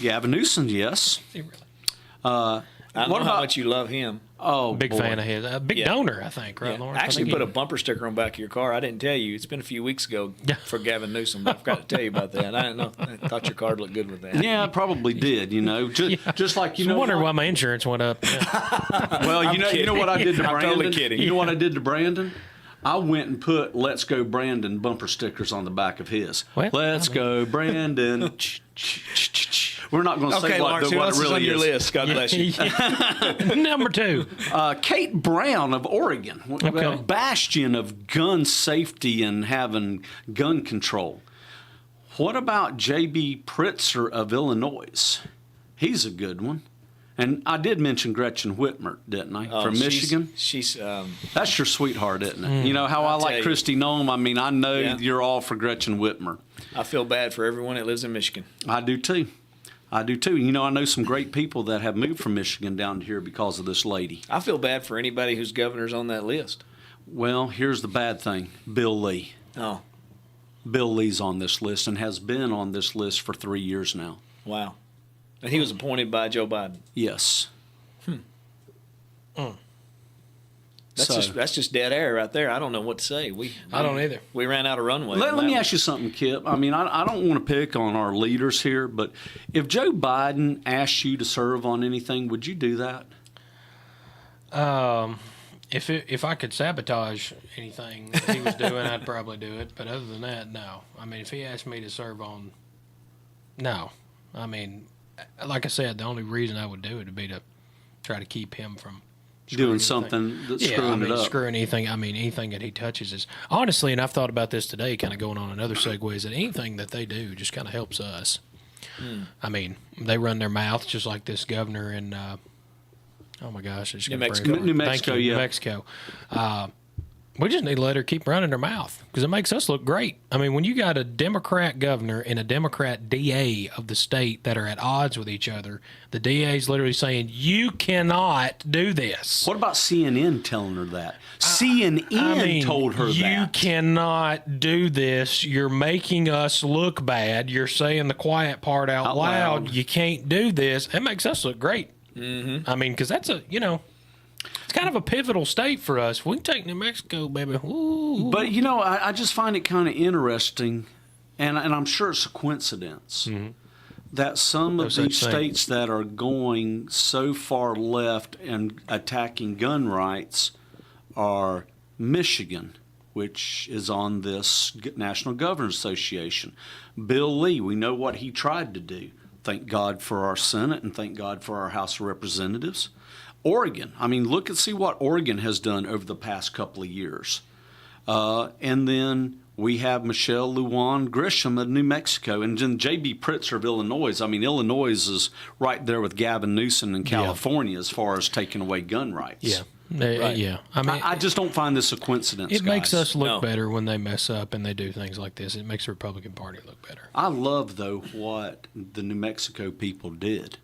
Speaker 7: Gavin Newsom, yes.
Speaker 6: I don't
Speaker 7: What
Speaker 6: know how
Speaker 7: about-
Speaker 6: much you love him.
Speaker 7: Oh,
Speaker 8: Big
Speaker 7: boy.
Speaker 8: fan of his. A big
Speaker 6: Yeah.
Speaker 8: donor, I think, right,
Speaker 6: Yeah.
Speaker 8: Lawrence?
Speaker 6: I
Speaker 8: I
Speaker 6: actually
Speaker 8: think
Speaker 6: put a
Speaker 8: he-
Speaker 6: bumper sticker on the back of your car. I didn't tell you. It's been a few weeks ago
Speaker 8: Yeah.
Speaker 6: for Gavin Newsom, but I forgot to tell you about that. I didn't know. I thought your card looked good with that.
Speaker 7: Yeah, I probably did. You know, just like you
Speaker 8: I
Speaker 7: know.
Speaker 8: wonder
Speaker 7: what?
Speaker 8: why my insurance went up. Yeah.
Speaker 7: Well, you know,
Speaker 6: kidding.
Speaker 7: what I did to
Speaker 6: I'm
Speaker 7: Brandon.
Speaker 6: totally kidding.
Speaker 7: You know what I did to Brandon? I went and put "Let's Go Brandon" bumper stickers on the back of his.
Speaker 8: Well,
Speaker 7: Let's go Brandon. We're not going to say
Speaker 6: Okay,
Speaker 7: what,
Speaker 6: Lawrence, who
Speaker 7: what
Speaker 6: else
Speaker 7: it
Speaker 6: is on
Speaker 7: really
Speaker 6: your
Speaker 7: is.
Speaker 6: list? God bless you.
Speaker 8: Number 2.
Speaker 7: Kate Brown of Oregon,
Speaker 8: Okay.
Speaker 7: a bastion of gun safety and having gun control. What about J.B. Pritzker of Illinois? He's a good one. And I did mention Gretchen Whitmer, didn't I,
Speaker 6: Oh,
Speaker 7: from Michigan?
Speaker 6: She's
Speaker 7: That's your sweetheart, isn't it? You know how I
Speaker 6: I'll tell
Speaker 7: like
Speaker 6: you.
Speaker 7: Kristi Noem? I mean, I know
Speaker 6: Yeah.
Speaker 7: you're all for Gretchen Whitmer.
Speaker 6: I feel bad for everyone that lives in Michigan.
Speaker 7: I do too. I do too. You know, I know some great people that have moved from Michigan down here because of this lady.
Speaker 6: I feel bad for anybody whose governor's on that list.
Speaker 7: Well, here's the bad thing. Bill Lee.
Speaker 6: Oh,
Speaker 7: Bill Lee's on this list and has been on this list for 3 years now.
Speaker 6: wow. And he was appointed by Joe Biden.
Speaker 7: Yes.
Speaker 6: That's just dead air right there. I don't know what to say.
Speaker 8: I don't either.
Speaker 6: We ran out of runway.
Speaker 7: Let me ask you something, Kip. I mean, I don't want to pick on our leaders here, but if Joe Biden asked you to serve on anything, would you do that?
Speaker 8: If I could sabotage anything that he was doing, I'd probably do it. But other than that, no. I mean, if he asked me to serve on, no. I mean, like I said, the only reason I would do it would be to try to keep him from screwing
Speaker 7: Doing
Speaker 8: anything.
Speaker 7: something that's
Speaker 8: Yeah, I
Speaker 7: screwing
Speaker 8: mean,
Speaker 7: it up.
Speaker 8: screwing anything. I mean, anything that he touches is honestly, and I've thought about this today, kind of going on another segues, that anything that they do just kind of helps us. I mean, they run their mouth just like this governor in, oh my gosh, it's
Speaker 6: New
Speaker 8: gonna
Speaker 6: Mexico.
Speaker 8: break my-
Speaker 7: New
Speaker 8: Thank
Speaker 7: Mexico,
Speaker 8: you,
Speaker 7: yeah.
Speaker 8: New Mexico. We just need to let her keep running her mouth because it makes us look great. I mean, when you got a Democrat governor and a Democrat DA of the state that are at odds with each other, the DA is literally saying, you cannot do this.
Speaker 7: What about CNN telling her that? CNN
Speaker 8: I mean,
Speaker 7: told her
Speaker 8: you
Speaker 7: that.
Speaker 8: cannot do this. You're making us look bad. You're saying the quiet part out loud. You can't do this. It makes us look great. Mm-hmm. I mean, because that's it's kind of a pivotal state for us. We can take New Mexico, baby. Ooh.
Speaker 7: But, you know, I just find it kind of interesting, and I'm sure it's a coincidence, that some of
Speaker 8: No
Speaker 7: these
Speaker 8: such thing.
Speaker 7: states that are going so far left and attacking gun rights are Michigan, which is on this National Governors Association. Bill Lee, we know what he tried to do. Thank God for our Senate and thank God for our House of Representatives. Oregon, I mean, look and see what Oregon has done over the past couple of years. And then we have Michelle Lujan Grisham of New Mexico, and then J.B. Pritzker of Illinois. I mean, Illinois is right there with Gavin Newsom in California as far as taking away gun rights.
Speaker 8: Yeah. Yeah. I mean,
Speaker 7: I just don't find this a coincidence,
Speaker 8: it makes
Speaker 7: guys.
Speaker 8: us look
Speaker 6: No.
Speaker 8: better when they mess up and they do things like this. It makes the Republican Party look better.
Speaker 7: I love, though, what the New Mexico people did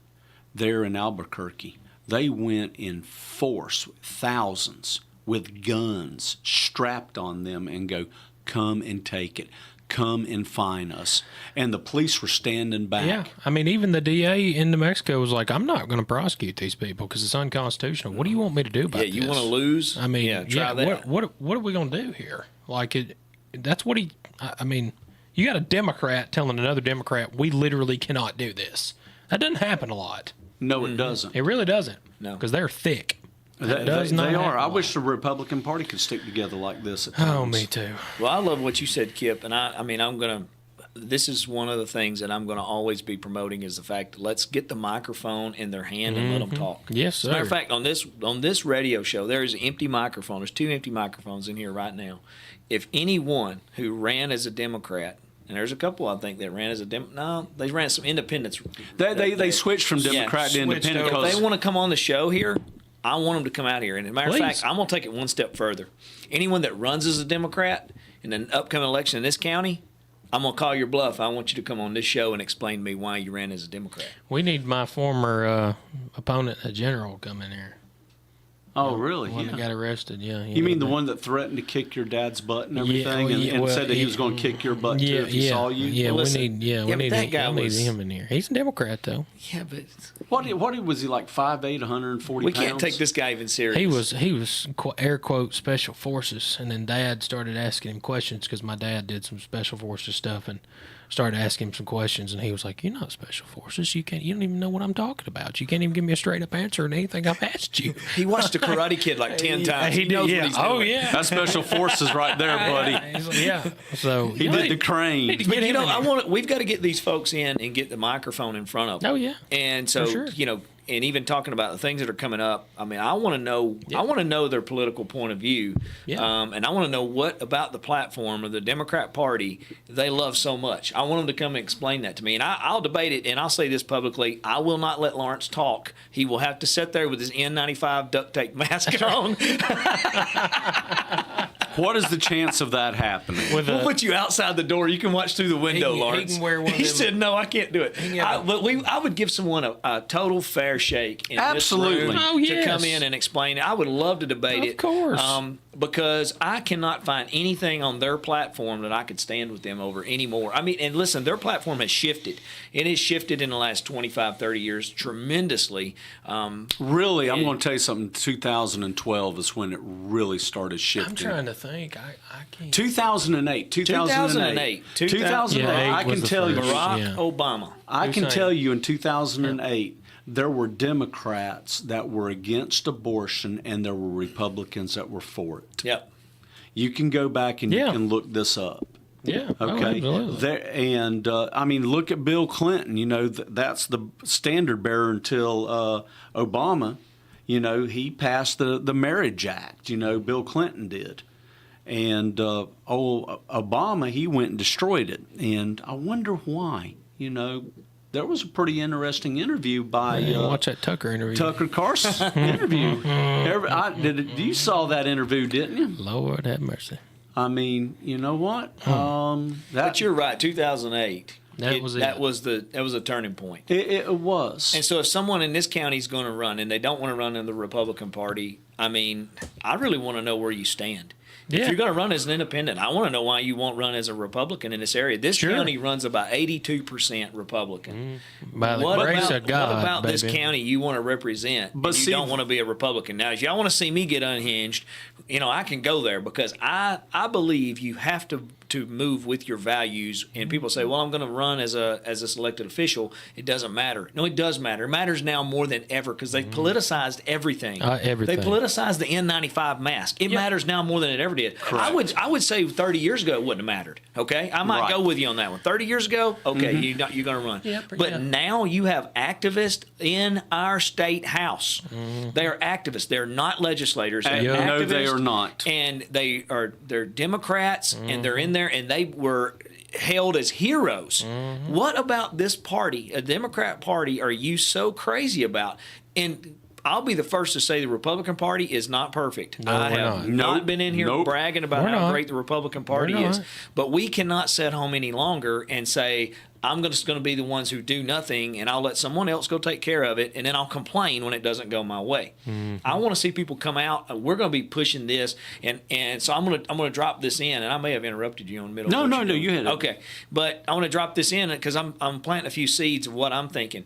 Speaker 7: there in Albuquerque. They went in force, thousands, with guns strapped on them and go, come and take it. Come and fine us. And the police were standing back.
Speaker 8: Yeah, I mean, even the DA in New Mexico was like, "I'm not going to prosecute these people because it's unconstitutional. What do you want me to do about
Speaker 6: Yeah,
Speaker 8: this?
Speaker 6: you want to lose?
Speaker 8: I mean,
Speaker 6: yeah, try that.
Speaker 8: what are we going to do here? Like, that's what he. I mean, you got a Democrat telling another Democrat, we literally cannot do this. That doesn't happen a lot.
Speaker 7: No, it doesn't.
Speaker 8: It really doesn't.
Speaker 6: No.
Speaker 8: Because they're thick.
Speaker 7: They
Speaker 8: not
Speaker 7: are. I
Speaker 8: happen.
Speaker 7: wish the Republican Party could stick together like this at times.
Speaker 8: Oh, me too.
Speaker 6: Well, I love what you said, Kip, and I mean, this is one of the things that I'm going to always be promoting is the fact that let's get the microphone in their hand and let them talk.
Speaker 8: Yes,
Speaker 6: As a matter
Speaker 8: sir.
Speaker 6: of fact, on this radio show, there is an empty microphone. There's 2 empty microphones in here right now. If anyone who ran as a Democrat, and there's a couple I think that ran as a no, they ran some independents.
Speaker 7: They switched from Democrat to Independent.
Speaker 6: If
Speaker 7: Because
Speaker 6: they want to come on the show here, I want them to come out here. And as a matter of
Speaker 8: Please.
Speaker 6: fact, I'm going to take it one step further. Anyone that runs as a Democrat in an upcoming election in this county, I'm going to call your bluff. I want you to come on this show and explain to me why you ran as a Democrat.
Speaker 8: We need my former opponent, a general, come in here.
Speaker 7: oh, really?
Speaker 8: The one that got arrested, yeah.
Speaker 7: You mean the one that threatened to kick your dad's butt and everything, and said that he was going to kick your butt too if he saw you?
Speaker 8: Yeah,
Speaker 6: Well, listen,
Speaker 8: we need
Speaker 6: that guy
Speaker 8: we need
Speaker 6: was-
Speaker 8: him in here. He's a Democrat, though.
Speaker 6: Yeah, but
Speaker 7: What was he like? 5'8", 140
Speaker 6: we
Speaker 7: pounds?
Speaker 6: can't take this guy even serious.
Speaker 8: He was air quote special forces, and then Dad started asking him questions because my dad did some special forces stuff and started asking him some questions, and he was like, "You're not special forces. You don't even know what I'm talking about. You can't even give me a straight up answer on anything I've asked you."
Speaker 6: He watched the Karate Kid like 10 times. He knows what he's doing.
Speaker 8: Oh yeah.
Speaker 7: That's special forces right there, buddy.
Speaker 8: He's like, yeah. So
Speaker 7: He did the crane.
Speaker 6: But you know, we've got to get these folks in and get the microphone in front of them.
Speaker 8: Oh, yeah.
Speaker 6: And so,
Speaker 8: For sure.
Speaker 6: you know, and even talking about the things that are coming up, I mean, I want to know.
Speaker 8: Yeah.
Speaker 6: I want to know their political point of view,
Speaker 8: Yeah.
Speaker 6: and I want to know what about the platform of the Democrat Party they love so much. I want them to come and explain that to me, and I'll debate it. And I'll say this publicly: I will not let Lawrence talk. He will have to sit there with his N95 duct tape mask on.
Speaker 7: What is the chance of that happening?
Speaker 6: We'll put you outside the door. You can watch through the window,
Speaker 8: He
Speaker 6: Lawrence.
Speaker 8: can wear one of
Speaker 6: He
Speaker 8: them-
Speaker 6: said, "No, I can't do it." I would give someone a total fair shake in
Speaker 7: Absolutely.
Speaker 6: this room
Speaker 8: Oh,
Speaker 6: to
Speaker 8: yes.
Speaker 6: come in and explain it. I would love to debate it.
Speaker 8: Of course.
Speaker 6: Because I cannot find anything on their platform that I could stand with them over anymore. I mean, and listen, their platform has shifted. It has shifted in the last 25, 30 years tremendously.
Speaker 7: Really, I'm going to tell you something. 2012 is when it really started shifting.
Speaker 8: I'm trying to think. I can't.
Speaker 7: 2008.
Speaker 6: 2008.
Speaker 8: Yeah,
Speaker 7: I
Speaker 8: was
Speaker 7: can
Speaker 8: the
Speaker 7: tell you.
Speaker 8: first.
Speaker 6: Barack
Speaker 8: Yeah.
Speaker 6: Obama.
Speaker 7: I
Speaker 8: Who's
Speaker 7: can
Speaker 8: saying?
Speaker 7: tell you in 2008, there were Democrats that were against abortion and there were Republicans that were for it.
Speaker 6: Yep.
Speaker 7: You can go back and
Speaker 8: Yeah.
Speaker 7: you can look this up.
Speaker 8: Yeah. Oh,
Speaker 7: Okay.
Speaker 8: absolutely.
Speaker 7: I mean, look at Bill Clinton. You know, that's the standard bearer until Obama. You know, he passed the Marriage Act. You know, Bill Clinton did. And Obama, he went and destroyed it. And I wonder why. You know, there was a pretty interesting interview by
Speaker 8: Watch that Tucker interview.
Speaker 7: Tucker Carlson interview. You saw that interview, didn't you?
Speaker 8: Lord have mercy.
Speaker 7: I mean, you know what?
Speaker 6: But you're right. 2008.
Speaker 8: That was it.
Speaker 6: That was a turning point.
Speaker 7: It was.
Speaker 6: And so, if someone in this county is going to run and they don't want to run in the Republican Party, I mean, I really want to know where you stand. If
Speaker 8: Yeah.
Speaker 6: you're going to run as an independent, I want to know why you won't run as a Republican in this area. This county runs about 82% Republican.
Speaker 8: By the grace of God,
Speaker 6: what about this
Speaker 8: baby.
Speaker 6: county you want to represent,
Speaker 7: But
Speaker 6: and you
Speaker 7: see-
Speaker 6: don't want to be a Republican? Now, if y'all want to see me get unhinged, you know, I can go there because I believe you have to move with your values. And people say, well, I'm going to run as a elected official. It doesn't matter. No, it does matter. It matters now more than ever because they've politicized everything.
Speaker 8: Everything.
Speaker 6: They politicized the N95 mask. It matters now more than it ever did. I would say 30 years ago it wouldn't have mattered. Okay, I might go with you on that one. 30 years ago, okay, you're going to run.
Speaker 8: Yeah,
Speaker 6: but
Speaker 8: yeah.
Speaker 6: now you have activists in our state house. They are activists. They're not legislators. They're
Speaker 7: No, they
Speaker 6: activists,
Speaker 7: are not.
Speaker 6: and they're Democrats, and they're in there, and they were hailed as heroes. What about this party, a Democrat Party, are you so crazy about? And I'll be the first to say the Republican Party is not perfect.
Speaker 8: No,
Speaker 6: I
Speaker 8: we're
Speaker 6: have
Speaker 8: not.
Speaker 6: not been in here
Speaker 7: Nope.
Speaker 6: bragging about
Speaker 8: We're
Speaker 6: how
Speaker 8: not.
Speaker 6: great the Republican Party
Speaker 8: We're
Speaker 6: is.
Speaker 8: not.
Speaker 6: But we cannot sit home any longer and say, I'm just going to be the ones who do nothing, and I'll let someone else go take care of it, and then I'll complain when it doesn't go my way. I want to see people come out. We're going to be pushing this, and so I'm going to drop this in, and I may have interrupted you in the middle.
Speaker 7: No,
Speaker 6: of what
Speaker 7: no,
Speaker 6: you're
Speaker 7: no,
Speaker 6: doing.
Speaker 7: you hit it.
Speaker 6: Okay, but I want to drop this in because I'm planting a few seeds of what I'm thinking.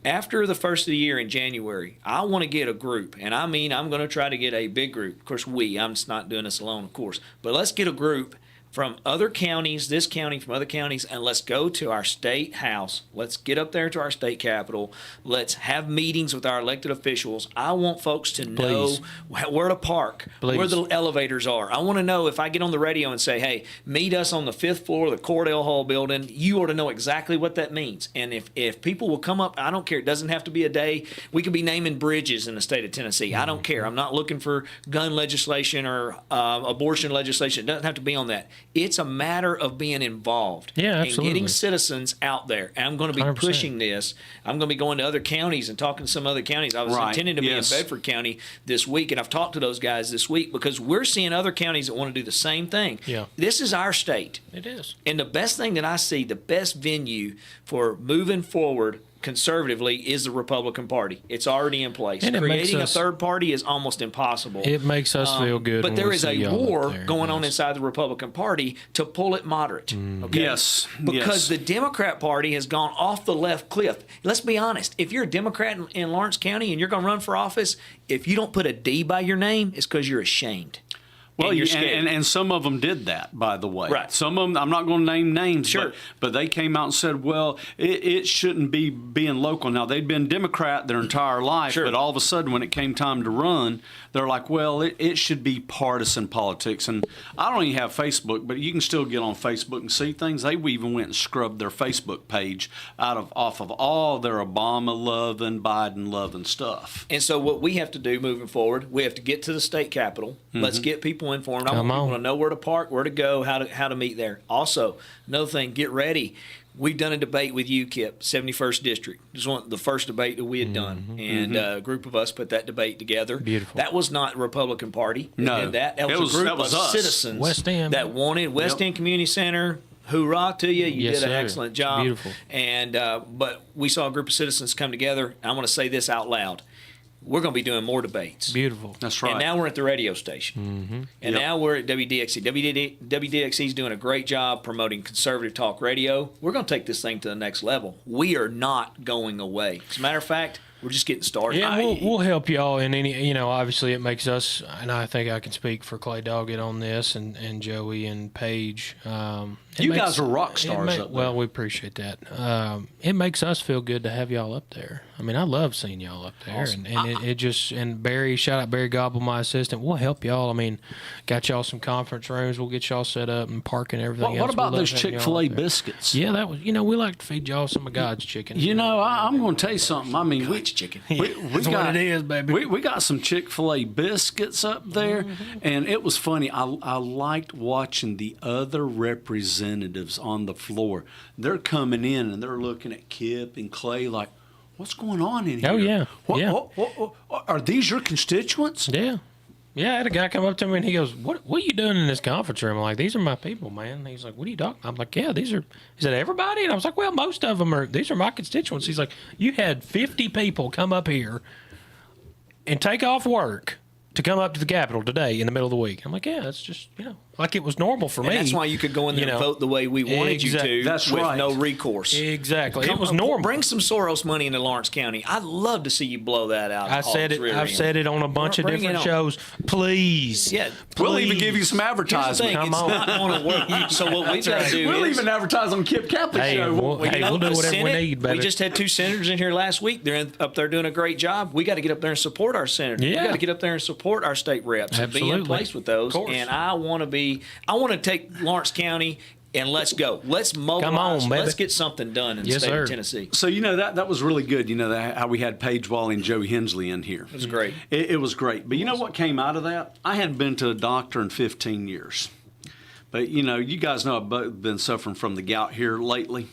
Speaker 6: After the first of the year in January, I want to get a group, and I mean I'm going to try to get a big group. Of course, I'm just not doing this alone, of course, but let's get a group from other counties, this county, from other counties, and let's go to our state house. Let's get up there to our state capitol. Let's have meetings with our elected officials. I want folks to know where to park, where the elevators are. I want to know if I get on the radio and say, hey, meet us on the 5th floor of the Cordell Hall building, you ought to know exactly what that means. And if people will come up, I don't care. It doesn't have to be a day. We could be naming bridges in the state of Tennessee. I don't care. I'm not looking for gun legislation or abortion legislation. It doesn't have to be on that. It's a matter of being involved and getting citizens out there. And I'm going to be
Speaker 8: 100%.
Speaker 6: pushing this. I'm going to be going to other counties and talking to some other counties. I was intending to be in Bedford County this week, and I've talked to those guys this week because we're seeing other counties that want to do the same thing.
Speaker 8: Yeah.
Speaker 6: This is our state.
Speaker 8: It is.
Speaker 6: And the best thing that I see, the best venue for moving forward conservatively is the Republican Party. It's already in place.
Speaker 8: And
Speaker 6: creating a third party is almost impossible.
Speaker 8: It makes us feel good.
Speaker 6: But
Speaker 8: when
Speaker 6: there
Speaker 8: we
Speaker 6: is
Speaker 8: see
Speaker 6: a
Speaker 8: y'all
Speaker 6: war
Speaker 8: up there.
Speaker 6: going on inside the Republican Party to pull it moderate. Okay?
Speaker 7: Yes.
Speaker 6: Because the Democrat Party has gone off the left cliff. Let's be honest. If you're a Democrat in Lawrence County and you're going to run for office, if you don't put a D by your name, it's because you're ashamed.
Speaker 7: Well,
Speaker 6: and you're scared.
Speaker 7: and some of them did that, by the way.
Speaker 6: Right.
Speaker 7: Some of them, I'm not going to name names,
Speaker 6: Sure.
Speaker 7: but they came out and said, well, it shouldn't be being local. Now, they'd been Democrat their entire life,
Speaker 6: Sure.
Speaker 7: but all of a sudden when it came time to run, they're like, well, it should be partisan politics. And I don't even have Facebook, but you can still get on Facebook and see things. They even went and scrubbed their Facebook page off of all their Obama love and Biden love and stuff.
Speaker 6: And so what we have to do moving forward, we have to get to the state capitol. Let's get people informed. I want people to know where to park, where to go, how to meet there. Also, another thing, get ready. We've done a debate with UKIP, 71st District. This was the first debate that we had done. And a group of us put that debate together.
Speaker 8: Beautiful.
Speaker 6: That was not the Republican Party that
Speaker 7: No.
Speaker 6: did that. That
Speaker 7: It
Speaker 6: was a group
Speaker 7: was
Speaker 6: of
Speaker 7: us.
Speaker 6: citizens
Speaker 8: West End.
Speaker 6: that wanted West End Community Center. Hoorah to you. You
Speaker 8: Yes,
Speaker 6: did an
Speaker 8: sir.
Speaker 6: excellent job.
Speaker 8: Beautiful.
Speaker 6: And but we saw a group of citizens come together. And I want to say this out loud. We're going to be doing more debates.
Speaker 8: Beautiful.
Speaker 7: That's right.
Speaker 6: And now we're at the radio station. And now we're at WDXE. WDXE is doing a great job promoting conservative talk radio. We're going to take this thing to the next level. We are not going away. As a matter of fact, we're just getting started.
Speaker 8: Yeah, we'll help y'all in any, obviously it makes us, and I think I can speak for Clay Doggett on this and Joey and Paige.
Speaker 7: You guys are rock stars up there.
Speaker 8: Well, we appreciate that. It makes us feel good to have y'all up there. I mean, I love seeing y'all up there.
Speaker 7: Awesome.
Speaker 8: And it just, and Barry, shout out Barry Gobble, my assistant. We'll help y'all. I mean, got y'all some conference rooms. We'll get y'all set up and parking and everything else.
Speaker 7: What about
Speaker 8: We love
Speaker 7: those
Speaker 8: having y'all
Speaker 7: Chick-fil-A
Speaker 8: up there.
Speaker 7: biscuits?
Speaker 8: Yeah, that was, we like to feed y'all some of God's chicken.
Speaker 7: I'm going to tell you something. I mean,
Speaker 6: God's chicken.
Speaker 7: we
Speaker 8: That's
Speaker 7: got,
Speaker 8: what it is, baby.
Speaker 7: We got some Chick-fil-A biscuits up there, and it was funny. I liked watching the other representatives on the floor. They're coming in, and they're looking at Kip and Clay like, what's going on in here?
Speaker 8: Oh, yeah.
Speaker 7: What, are these your constituents?
Speaker 8: Yeah. Yeah, I had a guy come up to me and he goes, What are you doing in this conference room? I'm like, these are my people, man. And he's like, what are you talking? I'm like, yeah, these are, he said, everybody? And I was like, well, most of them these are my constituents. He's like, you had 50 people come up here and take off work to come up to the Capitol today in the middle of the week. I'm like, yeah, it's just, like it was normal for me.
Speaker 6: And that's why you could go in there and vote the way we wanted you to
Speaker 7: That's
Speaker 6: with
Speaker 7: right.
Speaker 6: no recourse.
Speaker 8: Exactly.
Speaker 6: Come
Speaker 8: It was
Speaker 6: on,
Speaker 8: normal.
Speaker 6: Bring some Soros money into Lawrence County. I'd love to see you blow that out.
Speaker 8: I've said it on a bunch of
Speaker 6: Bring it
Speaker 8: different
Speaker 6: on.
Speaker 8: shows. Please.
Speaker 6: Yeah,
Speaker 7: We'll even
Speaker 6: please.
Speaker 7: give you some
Speaker 6: Here's the
Speaker 7: advertisement.
Speaker 6: thing,
Speaker 8: Come
Speaker 6: it's
Speaker 8: on.
Speaker 6: not going to work. So what we've got to do
Speaker 7: We'll
Speaker 6: is
Speaker 7: even advertise on Kip Capley
Speaker 8: Hey,
Speaker 7: show.
Speaker 8: we'll do
Speaker 6: the
Speaker 8: whatever
Speaker 6: Senate,
Speaker 8: we need, baby.
Speaker 6: We just had 2 senators in here last week. They're up there doing a great job. We got to get up there and support our senators.
Speaker 8: Yeah.
Speaker 6: We got to get up there and support our state reps and be in
Speaker 8: Absolutely.
Speaker 6: place with those.
Speaker 8: Of course.
Speaker 6: And I want to take Lawrence County and let's go. Let's mobilize.
Speaker 8: on, baby.
Speaker 6: Let's get something done in the
Speaker 8: Yes,
Speaker 6: state
Speaker 8: sir.
Speaker 6: of Tennessee.
Speaker 7: So that was really good. How we had Paige Wall and Joey Hensley in here.
Speaker 6: It was great.
Speaker 7: It was great. But you know what came out of that? I hadn't been to a doctor in 15 years. But you guys know I've both been suffering from the gout here lately.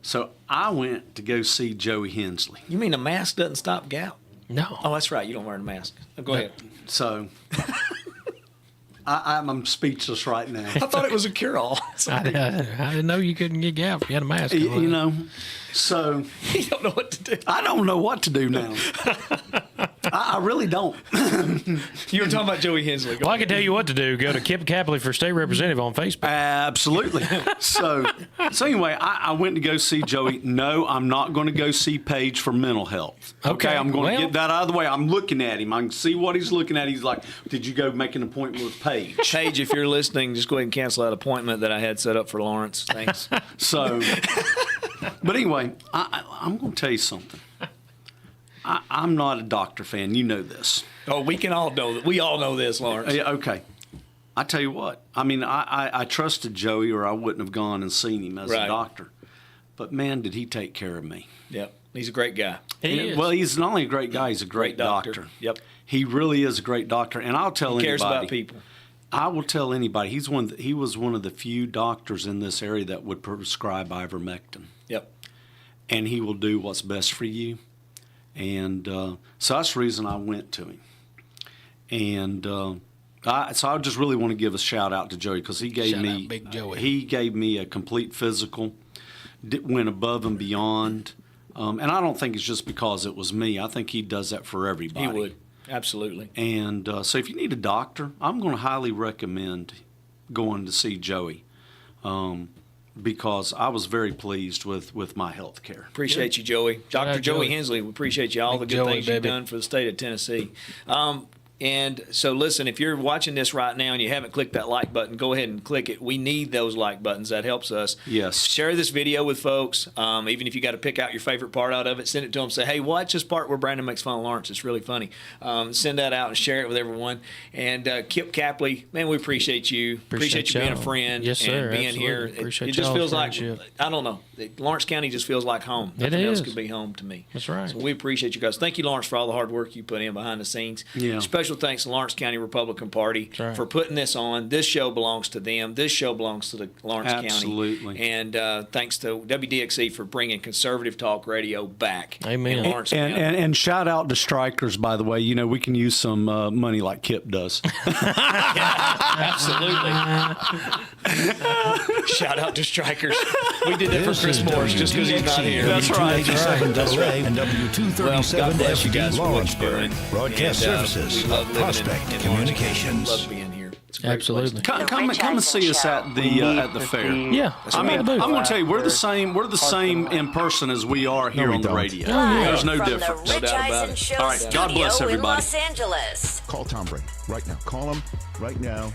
Speaker 7: So I went to go see Joey Hensley.
Speaker 6: You mean a mask doesn't stop gout?
Speaker 8: No.
Speaker 6: Oh, that's right. You don't wear a mask. Go ahead.
Speaker 7: So I'm speechless right now.
Speaker 6: I thought it was a cure-all.
Speaker 8: I didn't know you couldn't get gout if you had a mask.
Speaker 7: So
Speaker 6: You don't know what to do.
Speaker 7: I don't know what to do now. I really don't.
Speaker 6: You were talking about Joey Hensley.
Speaker 8: Well, I can tell you what to do. Go to Kip Capley for state representative on Facebook.
Speaker 7: Absolutely. So anyway, I went to go see Joey. No, I'm not going to go see Paige for mental health. Okay, I'm going to get that out of the way. I'm looking at him. I can see what he's looking at. He's like, did you go make an appointment with Paige?
Speaker 6: Paige, if you're listening, just go ahead and cancel that appointment that I had set up for Lawrence. Thanks.
Speaker 7: So, but anyway, I'm going to tell you something. I'm not a doctor fan. You know this.
Speaker 6: Oh, we can all know that. We all know this, Lawrence.
Speaker 7: Yeah, okay. I tell you what. I mean, I trusted Joey, or I wouldn't have gone and seen him as a doctor. But man, did he take care of me?
Speaker 6: Yep, he's a great guy.
Speaker 8: He is.
Speaker 7: Well, he's not only a great guy; he's a great doctor.
Speaker 6: Yep,
Speaker 7: he really is a great doctor. And I'll tell anybody.
Speaker 6: He cares about people.
Speaker 7: I will tell anybody. He was one of the few doctors in this area that would prescribe ivermectin.
Speaker 6: Yep.
Speaker 7: And he will do what's best for you. And so that's the reason I went to him. And so I just really want to give a shout out to Joey, because he gave me a complete physical, went above and beyond. And I don't think it's just because it was me. I think he does that for everybody.
Speaker 6: He would. Absolutely.
Speaker 7: And so if you need a doctor, I'm going to highly recommend going to see Joey. Because I was very pleased with my health care.
Speaker 6: Appreciate you, Joey. Dr. Joey Hensley, we appreciate you, all the good things you've done for the state of Tennessee. And so, listen, if you're watching this right now and you haven't clicked that like button, go ahead and click it. We need those like buttons. That helps us.
Speaker 7: Yes.
Speaker 6: Share this video with folks. Even if you got to pick out your favorite part out of it, send it to them. Say, hey, watch this part where Brandon makes fun of Lawrence. It's really funny. Send that out and share it with everyone. And Kip Capley, man, we appreciate you. Appreciate you being a friend.
Speaker 8: Yes, sir.
Speaker 6: And being here. It just feels like, I don't know, Lawrence County just feels like home. Nothing else could be home to me.
Speaker 8: That's right.
Speaker 6: So we appreciate you guys. Thank you, Lawrence, for all the hard work you put in behind the scenes.
Speaker 7: Yeah.
Speaker 6: Special thanks to Lawrence County Republican Party for putting this on. This show belongs to them. This show belongs to the Lawrence County.
Speaker 7: Absolutely.
Speaker 6: And thanks to WDXE for bringing conservative talk radio back.
Speaker 8: Amen.
Speaker 6: In Lawrence County.
Speaker 7: And shout out to strikers, by the way. You know, we can use some money like Kip does.
Speaker 6: Absolutely. Shout out to strikers. We did that for Chris Morris just because he's not here.
Speaker 7: That's right.
Speaker 6: That's right.
Speaker 1: And W237
Speaker 6: God bless you guys
Speaker 1: FD
Speaker 6: for what you're doing.
Speaker 1: Lawrenceburg. Broadcast services
Speaker 6: we love
Speaker 1: of
Speaker 6: living
Speaker 1: Prospect
Speaker 6: in
Speaker 1: Communications.
Speaker 6: Love being here. It's a great
Speaker 8: Absolutely.
Speaker 6: place.
Speaker 7: Come and see us at the fair.
Speaker 8: Yeah.
Speaker 7: I mean, I'm going to tell you, we're the same in person as we are here on the radio. There's no difference.
Speaker 6: No doubt about it.
Speaker 7: All right. God bless everybody.
Speaker 9: In Los Angeles.
Speaker 10: Call Tom Brady right now. Call him right now.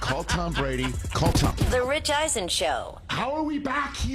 Speaker 10: Call Tom Brady. Call Tom.
Speaker 9: The Rich Eisen Show.
Speaker 10: How are we back here?